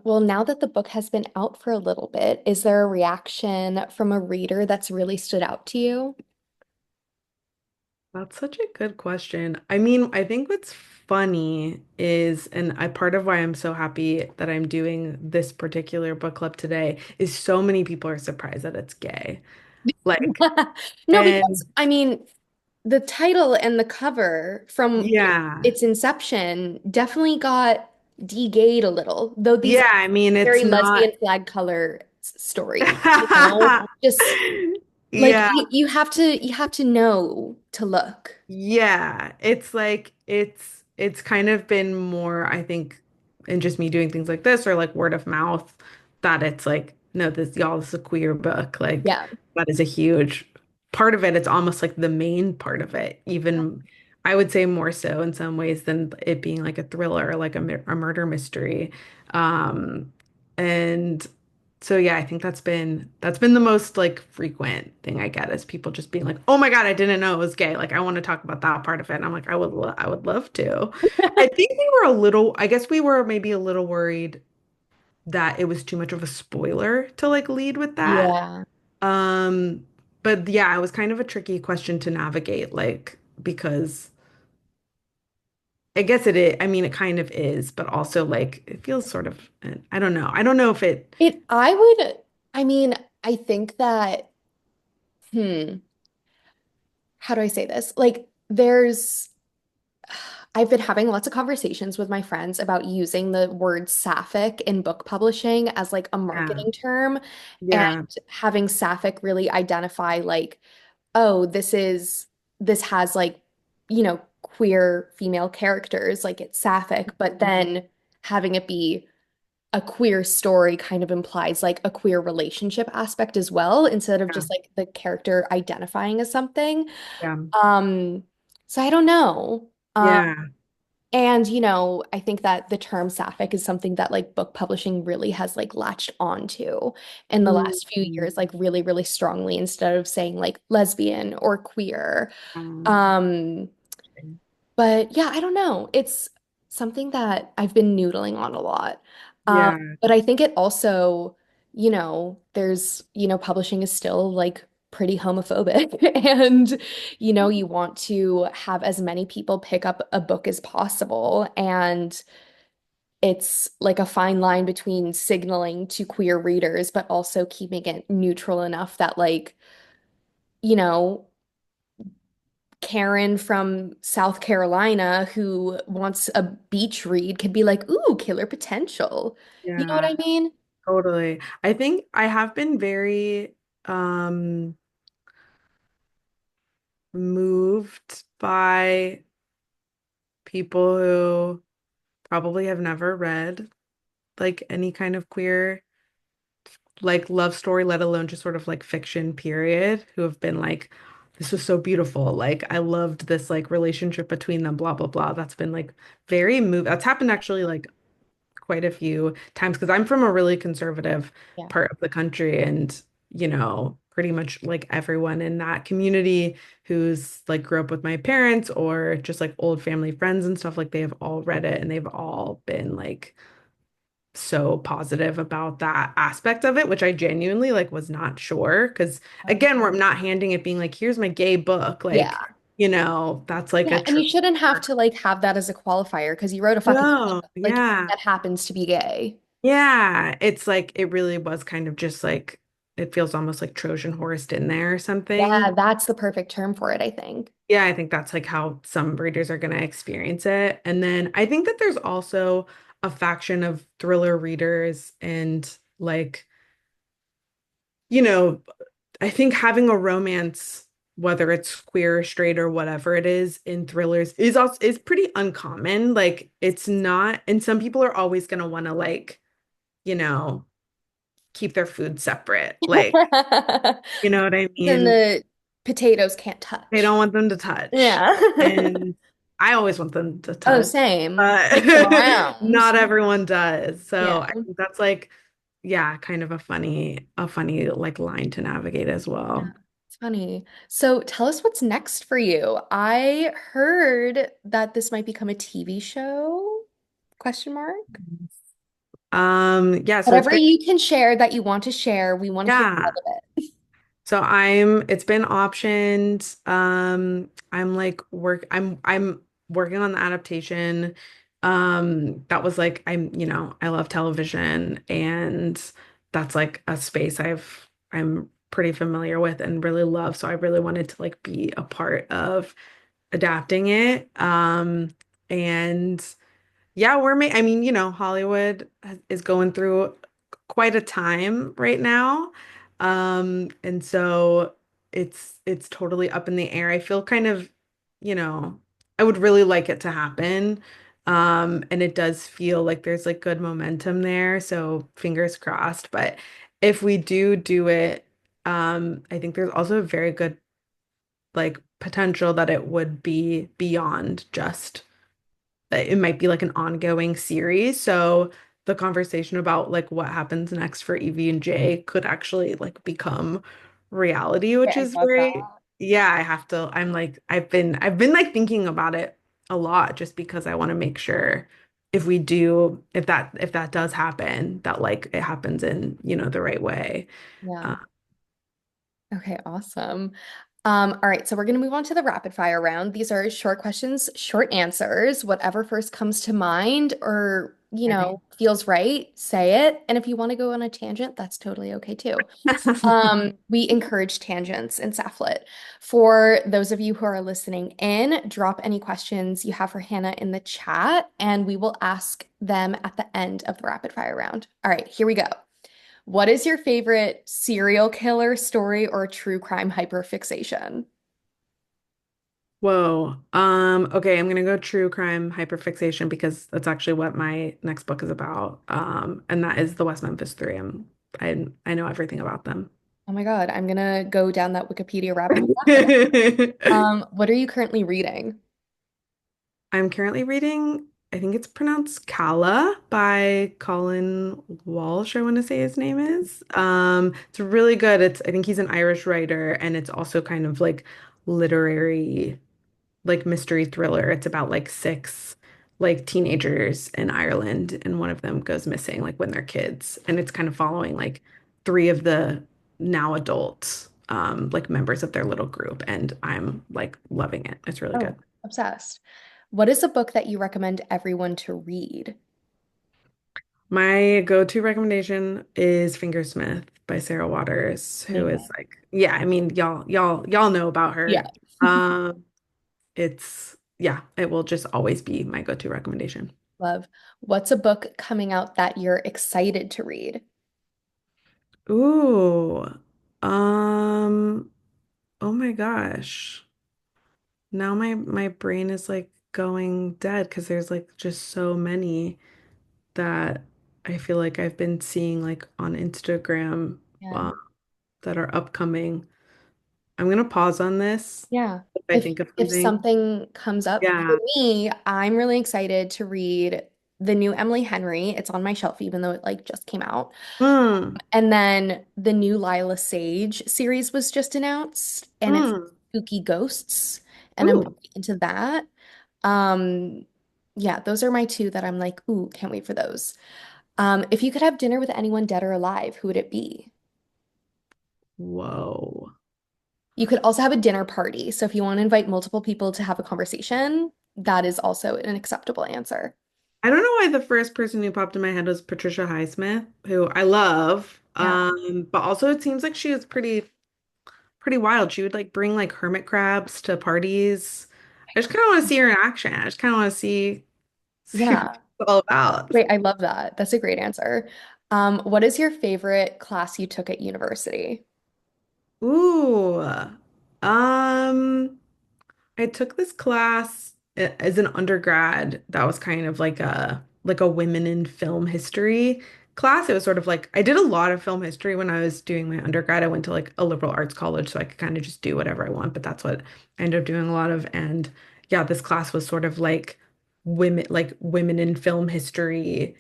Well, now that the book has been out for a little bit, is there a reaction from a reader that's really stood out to you? That's such a good question. I mean, I think what's funny is, and I part of why I'm so happy that I'm doing this particular book club today is so many people are surprised that it's gay. Like, No, because and I mean, the title and the cover from yeah. its inception definitely got de-gayed a little, though these Yeah, are I mean, very it's not. lesbian flag color stories, Just like Yeah. you have to know to look. Yeah, it's like it's kind of been more, I think, in just me doing things like this or like word of mouth that it's like, no, this is a queer book. Like Yeah. that is a huge part of it. It's almost like the main part of it. Even I would say more so in some ways than it being like a thriller or like a murder mystery. And so yeah, I think that's been the most like frequent thing I get is people just being like, "Oh my God, I didn't know it was gay. Like I want to talk about that part of it." And I'm like, I would love to." I think I guess we were maybe a little worried that it was too much of a spoiler to like lead with that. Yeah. Um, but yeah, it was kind of a tricky question to navigate, like because I guess it is, I mean, it kind of is, but also like it feels sort of, I don't know. I don't know if it, I would, I mean, I think that, hmm, how do I say this? Like, I've been having lots of conversations with my friends about using the word sapphic in book publishing as like a yeah, marketing term and yeah, having sapphic really identify like, oh, this has like, queer female characters, like it's sapphic, but then having it be a queer story kind of implies like a queer relationship aspect as well, instead of yeah, just like the character identifying as something. yeah, Um, so I don't know. yeah. And, I think that the term sapphic is something that like book publishing really has like latched onto in the last few Mm. years, like really, really strongly instead of saying like lesbian or queer. Um, Um, but yeah, I don't know. It's something that I've been noodling on a lot. yeah, But I think it also, there's, publishing is still like pretty homophobic. And, you want to have as many people pick up a book as possible. And it's like a fine line between signaling to queer readers, but also keeping it neutral enough that like, you know, Karen from South Carolina who wants a beach read could be like, ooh, killer potential. You know what yeah, I mean? totally. I think I have been very um moved by people who probably have never read like any kind of queer like love story, let alone just sort of like fiction, period, who have been like, this was so beautiful. Like I loved this like relationship between them, blah, blah, blah. That's been like very move. That's happened actually like quite a few times because I'm from a really conservative Yeah. part of the country and pretty much like everyone in that community who's like grew up with my parents or just like old family friends and stuff like they have all read it and they've all been like so positive about that aspect of it, which I genuinely like was not sure. Because again, we're not handing it being like, here's my gay book. Yeah. Like, that's like Yeah, a and true. you shouldn't have to like have that as a qualifier because you wrote a fucking book, No, like yeah. that happens to be gay. Yeah. It's like it really was kind of just like it feels almost like Trojan horsed in there or Yeah, something. that's the perfect term for it, I think. Yeah, I think that's like how some readers are going to experience it. And then I think that there's also a faction of thriller readers and like, you know, I think having a romance, whether it's queer or straight or whatever it is in thrillers, is pretty uncommon. Like it's not, and some people are always gonna want to like, you know, keep their food separate. Like, you know what I Then mean? the potatoes can't They touch. don't want them to touch. Yeah. And I always want them to Oh, touch. same. But Mix them around. not everyone does. Yeah. So I think that's like, yeah, kind of a funny like line to navigate as Yeah. well. It's funny. So tell us what's next for you. I heard that this might become a TV show? Question mark. Yeah, so it's Whatever been you can share that you want to share, we want to hear all yeah. of it. So it's been optioned. I'm working on the adaptation. That was like I love television and that's like a space I'm pretty familiar with and really love. So I really wanted to like be a part of adapting it. And yeah, I mean, Hollywood is going through quite a time right now. And so it's totally up in the air. I feel kind of, you know, I would really like it to happen. And it does feel like there's like good momentum there, so fingers crossed. But if we do it, I think there's also a very good like potential that it would be beyond just it might be like an ongoing series. So the conversation about like what happens next for Evie and Jay could actually like become reality, which Okay, is love that. very, yeah, I've been like thinking about it a lot just because I want to make sure if that does happen, that like it happens in, the right way. Yeah. Uh, Okay, awesome. All right, so we're going to move on to the rapid fire round. These are short questions, short answers. Whatever first comes to mind or, Ready? feels right, say it. And if you want to go on a tangent, that's totally okay too. We encourage tangents in Sapph-Lit. For those of you who are listening in, drop any questions you have for Hannah in the chat, and we will ask them at the end of the rapid fire round. All right, here we go. What is your favorite serial killer story or true crime hyperfixation? Whoa. Okay, I'm gonna go true crime hyperfixation because that's actually what my next book is about. And that is the West Memphis Three. I know everything about them. Oh my God, I'm gonna go down that Wikipedia rabbit hole after this. What are you currently reading? I'm currently reading, I think it's pronounced Calla by Colin Walsh, I want to say his name is. It's really good. I think he's an Irish writer, and it's also kind of like literary, like mystery thriller. It's about like six like teenagers in Ireland, and one of them goes missing like when they're kids. And it's kind of following like three of the now adults, like members of their little group. And I'm like loving it. It's really good. Oh, obsessed. What is a book that you recommend everyone to read? My go-to recommendation is Fingersmith by Sarah Waters, who is Amazing. like, yeah, I mean, y'all know about Yeah. her. Yeah, it will just always be my go-to recommendation. Love. What's a book coming out that you're excited to read? Ooh, um, oh my gosh. Now my brain is like going dead because there's like just so many that I feel like I've been seeing like on Instagram, Yeah. um, that are upcoming. I'm gonna pause on this Yeah. if I If think of if something. something comes up for Yeah. me, I'm really excited to read the new Emily Henry. It's on my shelf, even though it like just came out. Mm, And then the new Lila Sage series was just announced, and it's mm. spooky ghosts, and I'm Ooh, really into that. Um, yeah, those are my two that I'm like, ooh, can't wait for those. If you could have dinner with anyone dead or alive, who would it be? whoa. You could also have a dinner party. So if you want to invite multiple people to have a conversation, that is also an acceptable answer. I don't know why the first person who popped in my head was Patricia Highsmith, who I love. Yeah. But also it seems like she was pretty wild. She would like bring like hermit crabs to parties. I just kind of want to see her in action. I just kind of want to see what Yeah. it's all about. Wait, I love that. That's a great answer. What is your favorite class you took at university? Ooh. Um, I took this class as an undergrad that was kind of like a women in film history class. It was sort of like I did a lot of film history when I was doing my undergrad. I went to like a liberal arts college, so I could kind of just do whatever I want, but that's what I ended up doing a lot of. And yeah, this class was sort of like women in film history,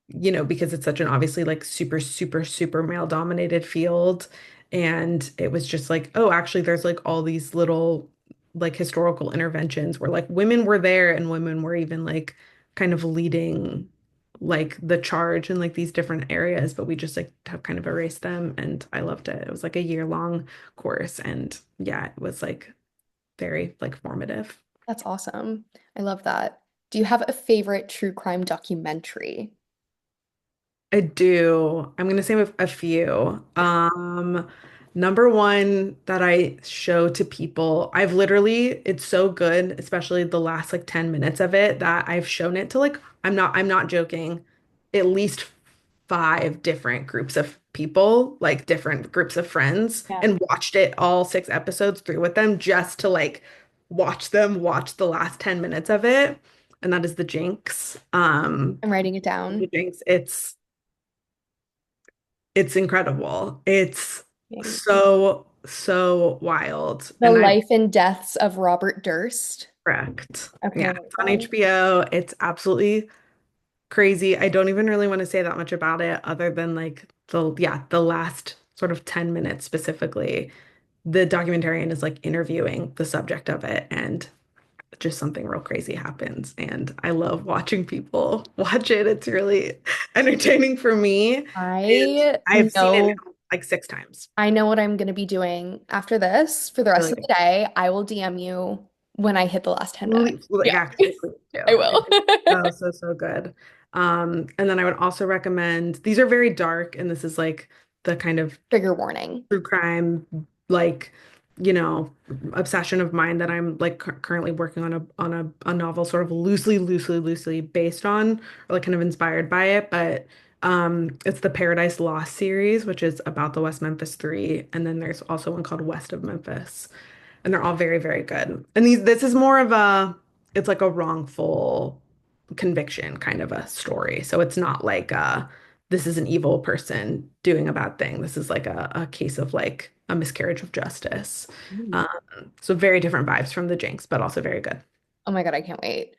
because it's such an obviously like super, super, super male dominated field. And it was just like, oh, actually, there's like all these little like historical interventions where like women were there and women were even like kind of leading like the charge in like these different areas, but we just like have kind of erased them. And I loved it. It was like a year-long course. And yeah, it was like very like formative. That's awesome. I love that. Do you have a favorite true crime documentary? I do. I'm gonna say a few. Number one that I show to people, it's so good, especially the last like 10 minutes of it, that I've shown it to like, I'm not joking, at least five different groups of people, like different groups of friends, Yeah. and watched it all six episodes through with them just to like watch them watch the last 10 minutes of it. And that is The Jinx. I'm writing it The down. Jinx, it's incredible. It's Okay. so, so wild. The And I Life and Deaths of Robert Durst. correct. Okay, Yeah, wait, it's on down. HBO. It's absolutely crazy. I don't even really want to say that much about it other than like the last sort of 10 minutes specifically. The documentarian is like interviewing the subject of it and just something real crazy happens. And I love watching people watch it. It's really entertaining for me. And I I've seen it know now like six times. I know what I'm going to be doing after this for the rest Really of the day. I will DM you when I hit the last 10 minutes. like Yeah, actually please do. I It will. is so, so, so good. And then I would also recommend these are very dark, and this is like the kind of Trigger warning. true crime, like, you know, obsession of mine that I'm like currently working on a novel sort of loosely based on or like kind of inspired by it. But it's the Paradise Lost series, which is about the West Memphis Three, and then there's also one called West of Memphis, and they're all very, very good. And this is more of it's like a wrongful conviction kind of a story. So it's not like this is an evil person doing a bad thing. This is like a case of like a miscarriage of justice. Ooh, Um, so very different vibes from the Jinx, but also very good. Oh my God, I can't wait.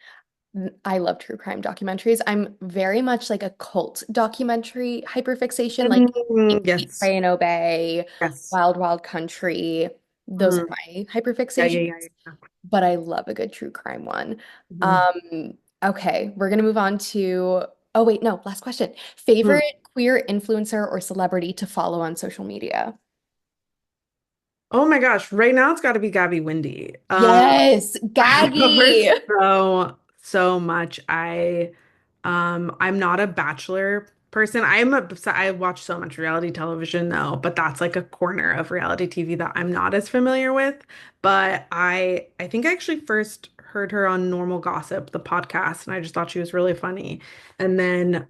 I love true crime documentaries. I'm very much like a cult documentary hyperfixation, like Eat, Yes. Pray, and Obey, Yes. Wild Wild Country. Those are Mhm. my Yeah, yeah, hyperfixations, yeah, yeah. but I love a good true crime one. Mhm. Um, okay, we're gonna move on to, oh wait, no, last question. Hmm. Favorite queer influencer or celebrity to follow on social media? Oh my gosh, right now it's got to be Gabby Windy. Yes, I love her Gaggy. so much. I'm not a Bachelor person. I watch so much reality television though, but that's like a corner of reality TV that I'm not as familiar with. But I think I actually first heard her on Normal Gossip, the podcast, and I just thought she was really funny. And then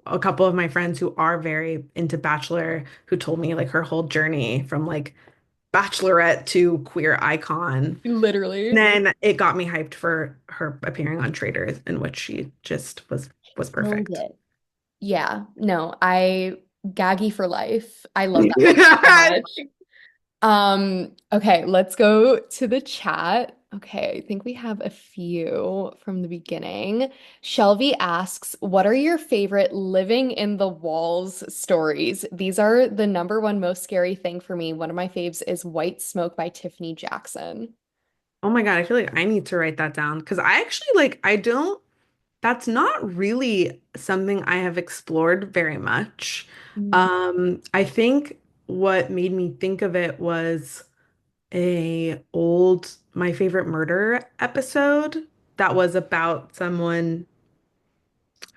a couple of my friends who are very into Bachelor who told me like her whole journey from like Bachelorette to queer icon. And Literally. then it got me hyped for her appearing on Traitors, in which she just was Killed perfect. it. Yeah, no, I Gaggy for life. I love that woman so much. Okay, let's go to the chat. Okay, I think we have a few from the beginning. Shelby asks, what are your favorite living in the walls stories? These are the number one most scary thing for me. One of my faves is White Smoke by Tiffany Jackson. Oh my God, I feel like I need to write that down because I actually like I don't that's not really something I have explored very much. Mm. I think what made me think of it was a old My Favorite Murder episode that was about someone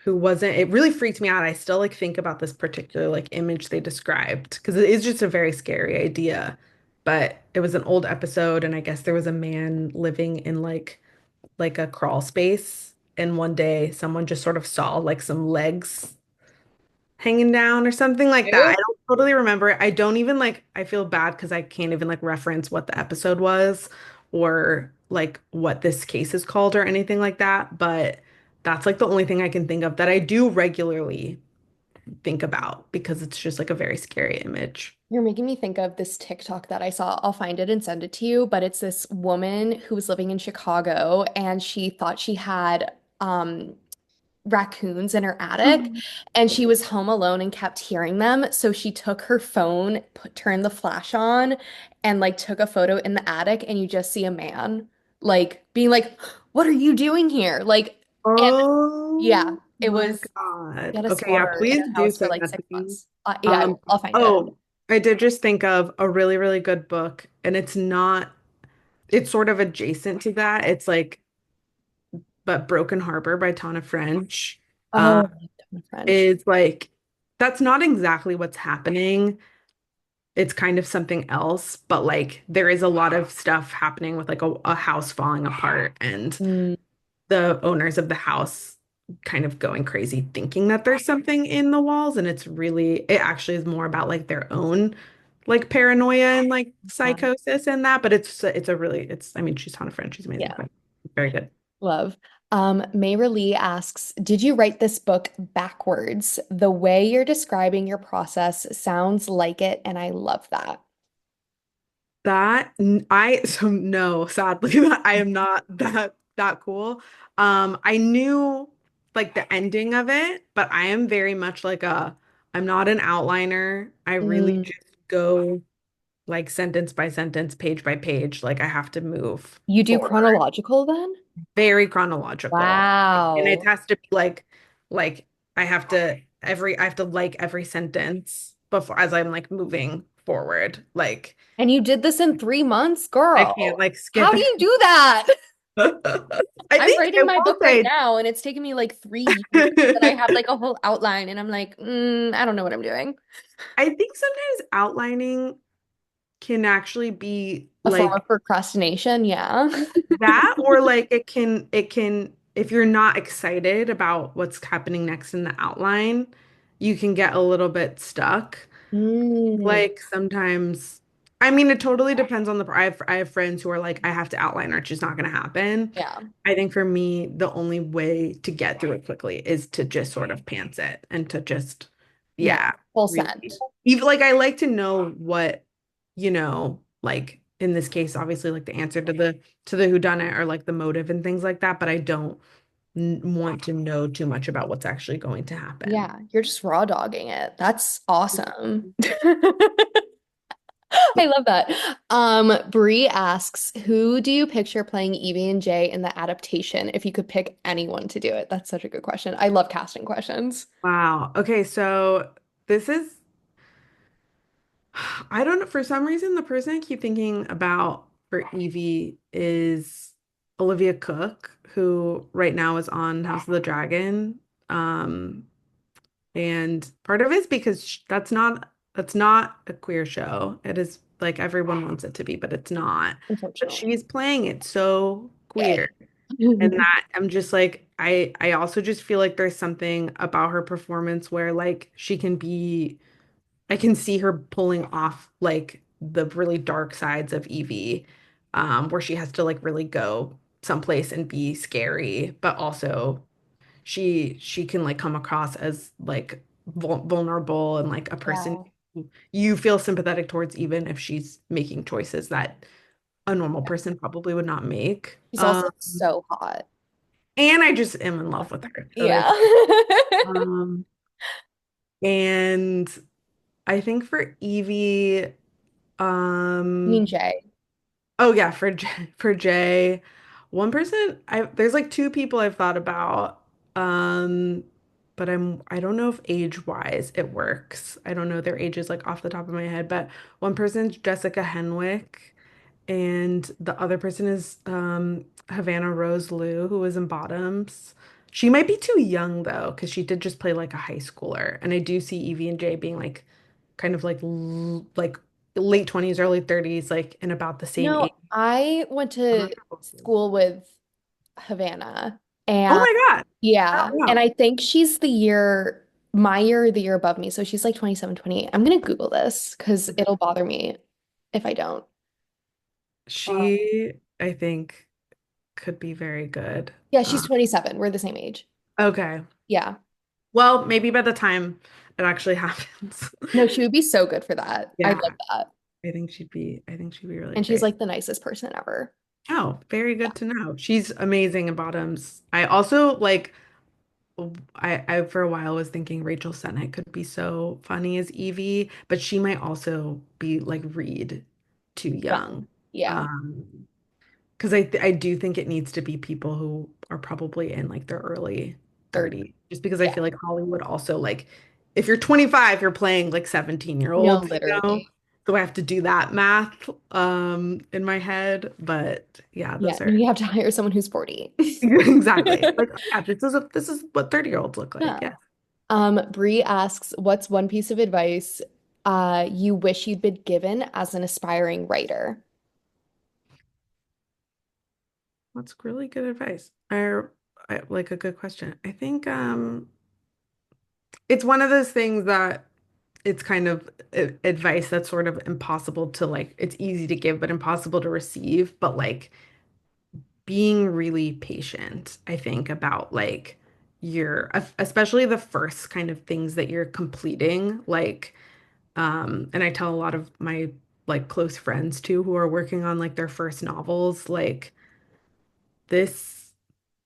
who wasn't, it really freaked me out. I still like think about this particular like image they described because it is just a very scary idea. But it was an old episode, and I guess there was a man living in like a crawl space, and one day someone just sort of saw like some legs hanging down or something like that. I Ew. don't totally remember it. I don't even like, I feel bad because I can't even like reference what the episode was or like what this case is called or anything like that. But that's like the only thing I can think of that I do regularly think about because it's just like a very scary image. You're making me think of this TikTok that I saw. I'll find it and send it to you, but it's this woman who was living in Chicago and she thought she had raccoons in her attic and she was home alone and kept hearing them. So she took her phone, turned the flash on and like took a photo in the attic and you just see a man like being like, "What are you doing here?" Like, and yeah, Oh it my was he God. had a Okay, yeah, squatter in please her do house for send like that to six me. months. Yeah, I'll find it. Oh, I did just think of a really, really good book, and it's not, it's sort of adjacent to that. It's like, but Broken Harbor by Tana French uh, Oh, my French. is like, that's not exactly what's happening. It's kind of something else, but like there is a lot of stuff happening with like a house falling apart and Mm, the owners of the house kind of going crazy thinking that there's something in the walls, and it actually is more about like their own like paranoia and like yeah. psychosis and that, but it's a really it's I mean she's Tana French, she's amazing, Yeah. but very good. Love. Mayra Lee asks, did you write this book backwards? The way you're describing your process sounds like it, and I love that. So no, sadly I am not that cool. I knew like the ending of it, but I am very much like a I'm not an outliner. I really Mm. just go like sentence by sentence, page by page. Like I have to move You do forward. chronological then? Very chronological. And it Wow. has to be like I have to like every sentence before as I'm like moving forward. Like And you did this in 3 months, I can't girl. like How skip. do you do that? I I'm think I writing my will book right say now, and it's taken me like 3 years. And I have like a whole outline, and I'm like, I don't know what I'm doing. I think sometimes outlining can actually be A form like of procrastination, yeah. that, or like it can if you're not excited about what's happening next in the outline, you can get a little bit stuck. Mm, Like sometimes, I mean, it totally depends on I have friends who are like, I have to outline or it's just not going to happen. yeah. I think for me, the only way to get through it quickly is to just sort of pants it and to just, Yeah. yeah, Full really. send. Even like I like to know what, like in this case, obviously like the answer to the whodunit or like the motive and things like that, but I don't want to know too much about what's actually going to happen. Yeah, you're just raw dogging it. That's awesome. I love that. Bree asks, who do you picture playing Evie and Jay in the adaptation if you could pick anyone to do it? That's such a good question. I love casting questions. Wow. Okay, so this is I don't know. For some reason, the person I keep thinking about for Evie is Olivia Cook, who right now is on House of the Dragon. Um, and part of it is because that's not a queer show. It is like everyone wants it to be, but it's not. But Unfortunately. she's playing it so queer. And that I'm just like I also just feel like there's something about her performance where like she can be I can see her pulling off like the really dark sides of Evie, where she has to like really go someplace and be scary, but also she can like come across as like vulnerable and like a person Yeah. who you feel sympathetic towards even if she's making choices that a normal person probably would not make. She's also so hot. And I just am in love with her. So there's Yeah. um and I think for Evie, I mean, um, Jay. oh yeah, for Jay, one person there's like two people I've thought about, um, but I don't know if age wise it works. I don't know their ages like off the top of my head, but one person's Jessica Henwick, and the other person is Havana Rose Liu, who was in Bottoms. She might be too young though, because she did just play like a high schooler, and I do see Evie and Jay being like kind of like late 20s, early 30s, like in about the same age. No, I went to school with Havana Oh and my God. yeah, Oh, and wow. I think she's my year or the year above me. So she's like 27, 28. I'm gonna Google this because it'll bother me if I don't. Um, She, I think, could be very good. yeah, she's 27. We're the same age. Okay. Yeah. Well, maybe by the time it actually happens. No, she would be so good for that. I Yeah, love that. I think she'd be really And she's great. like the nicest person ever. Oh, very Yeah. good to know. She's amazing in Bottoms. I also like I for a while was thinking Rachel Sennett could be so funny as Evie, but she might also be like Reed too Young. young. Yeah. Um, because I do think it needs to be people who are probably in like their early 30. 30s, just because I Yeah. feel like Hollywood also like if you're 25, you're playing like 17-year No, olds, you know? literally. So I have to do that math in my head. But yeah, Yeah. those No, are you have to hire someone who's 40. exactly like yeah, this is what 30-year-olds look like. Yeah. Yeah. Bree asks, what's one piece of advice you wish you'd been given as an aspiring writer? That's really good advice. I like a good question. I think it's one of those things that it's kind of advice that's sort of impossible to like it's easy to give but impossible to receive, but like being really patient, I think, about like your especially the first kind of things that you're completing, like and I tell a lot of my like close friends too who are working on like their first novels, like this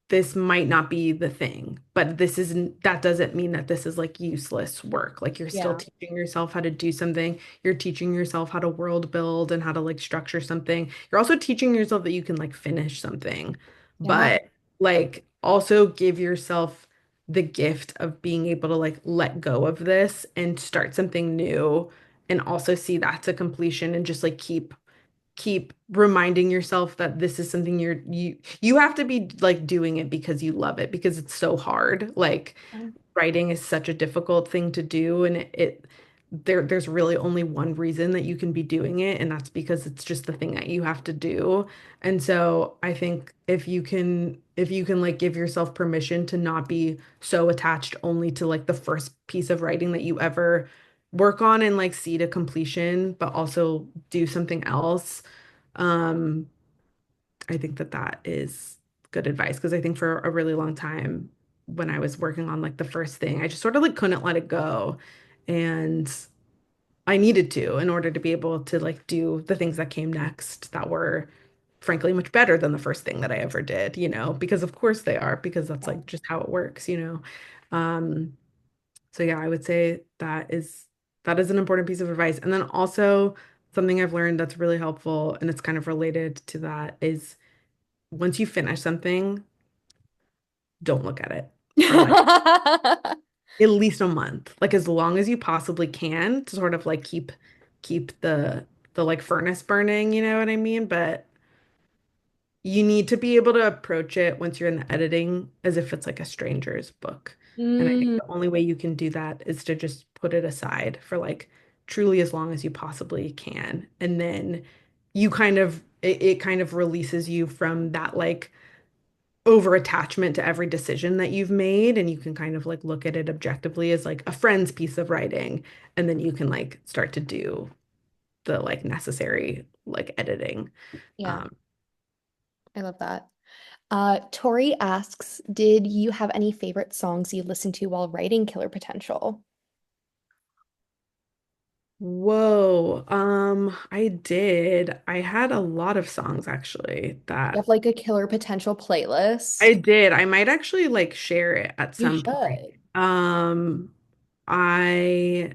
this might not be the thing, but that doesn't mean that this is like useless work. Like you're still Yeah. teaching yourself how to do something. You're teaching yourself how to world build and how to like structure something. You're also teaching yourself that you can like finish something, Yeah. but like also give yourself the gift of being able to like let go of this and start something new and also see that to completion and just like keep reminding yourself that this is something you have to be like doing it because you love it because it's so hard. Like writing is such a difficult thing to do and there's really only one reason that you can be doing it and that's because it's just the thing that you have to do. And so I think if you can like give yourself permission to not be so attached only to like the first piece of writing that you ever work on and like see to completion, but also do something else. Um, I think that that is good advice because I think for a really long time when I was working on like the first thing, I just sort of like couldn't let it go. And I needed to in order to be able to like do the things that came next that were frankly much better than the first thing that I ever did, because of course they are, because that's Yeah. like just how it works. So yeah, I would say that is an important piece of advice. And then also something I've learned that's really helpful, and it's kind of related to that, is once you finish something, don't look at it for like at least a month, like as long as you possibly can to sort of like keep the like furnace burning, you know what I mean? But you need to be able to approach it once you're in the editing as if it's like a stranger's book. And I think Mm, the only way you can do that is to just put it aside for like truly as long as you possibly can. And then it kind of releases you from that like over attachment to every decision that you've made. And you can kind of like look at it objectively as like a friend's piece of writing. And then you can like start to do the like necessary like editing. yeah, Um, I love that. Tori asks, did you have any favorite songs you listened to while writing Killer Potential? Whoa. I did. I had a lot of songs actually You that have like a Killer Potential I playlist? did. I might actually like share it at You some point. should. I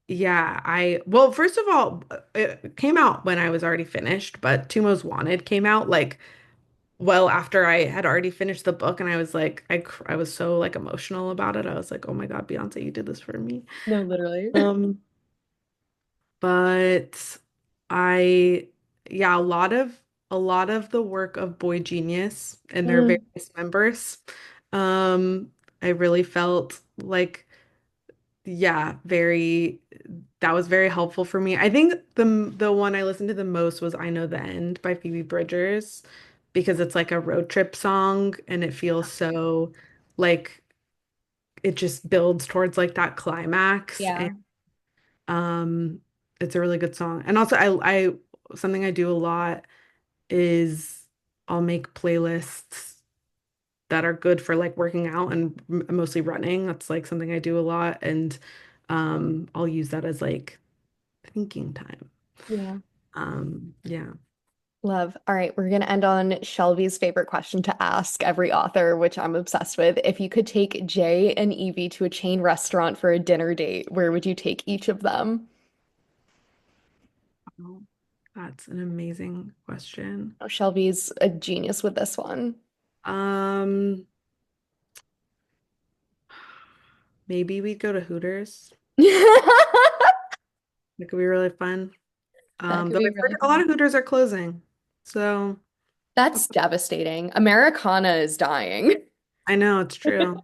yeah, well, first of all, it came out when I was already finished, but Two Most Wanted came out like well after I had already finished the book, and I was like I was so like emotional about it. I was like, "Oh my God, Beyonce, you did this for me." No, literally. Um But I, yeah, a lot of the work of Boy Genius and their Mm, various members, um, I really felt like, yeah, that was very helpful for me. I think the one I listened to the most was I Know the End by Phoebe Bridgers because it's like a road trip song and it feels so like it just builds towards like that climax. yeah. Um, it's a really good song. And also I something I do a lot is I'll make playlists that are good for like working out and mostly running. That's like something I do a lot and I'll use that as like thinking time. Yeah. Yeah. Love. All right, we're gonna end on Shelby's favorite question to ask every author, which I'm obsessed with. If you could take Jay and Evie to a chain restaurant for a dinner date, where would you take each of them? Oh, that's an amazing question. Oh, Shelby's a genius with this one. Um, Maybe we go to Hooters. It could be really fun. That could Though be I've heard really a lot fun. of Hooters are closing. So That's devastating. Americana is dying. I know it's true.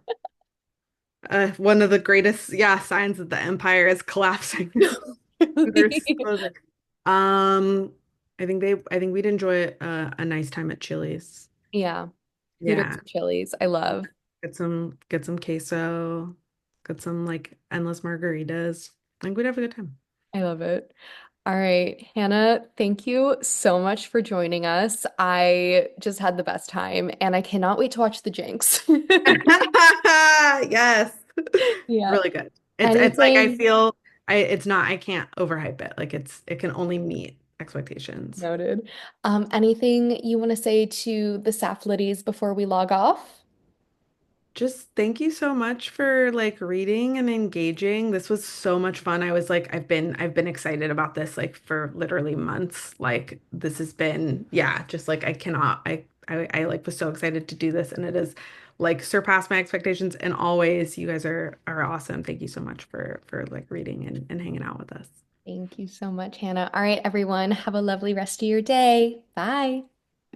One of the greatest, yeah, signs that the empire is collapsing. Hooters Really. closing. I think we'd enjoy a nice time at Chili's. Yeah. Hooters Yeah, and Chili's. I love. get some queso, get some like endless margaritas. I think we'd have a good time. I love it. All right, Hannah, thank you so much for joining us. I just had the best time and I cannot wait to watch the Jinx. Yes, Yeah. really good. It's like I Anything feel I can't overhype it. Like it can only meet expectations. noted. Anything you want to say to the Sapph-Liddies before we log off? Just thank you so much for like reading and engaging. This was so much fun. I was like I've been excited about this like for literally months. Like this has been yeah, just like I cannot I like was so excited to do this and it has like surpassed my expectations and always you guys are awesome. Thank you so much for like reading and hanging out with us. Thank you so much, Hannah. All right, everyone, have a lovely rest of your day. Bye.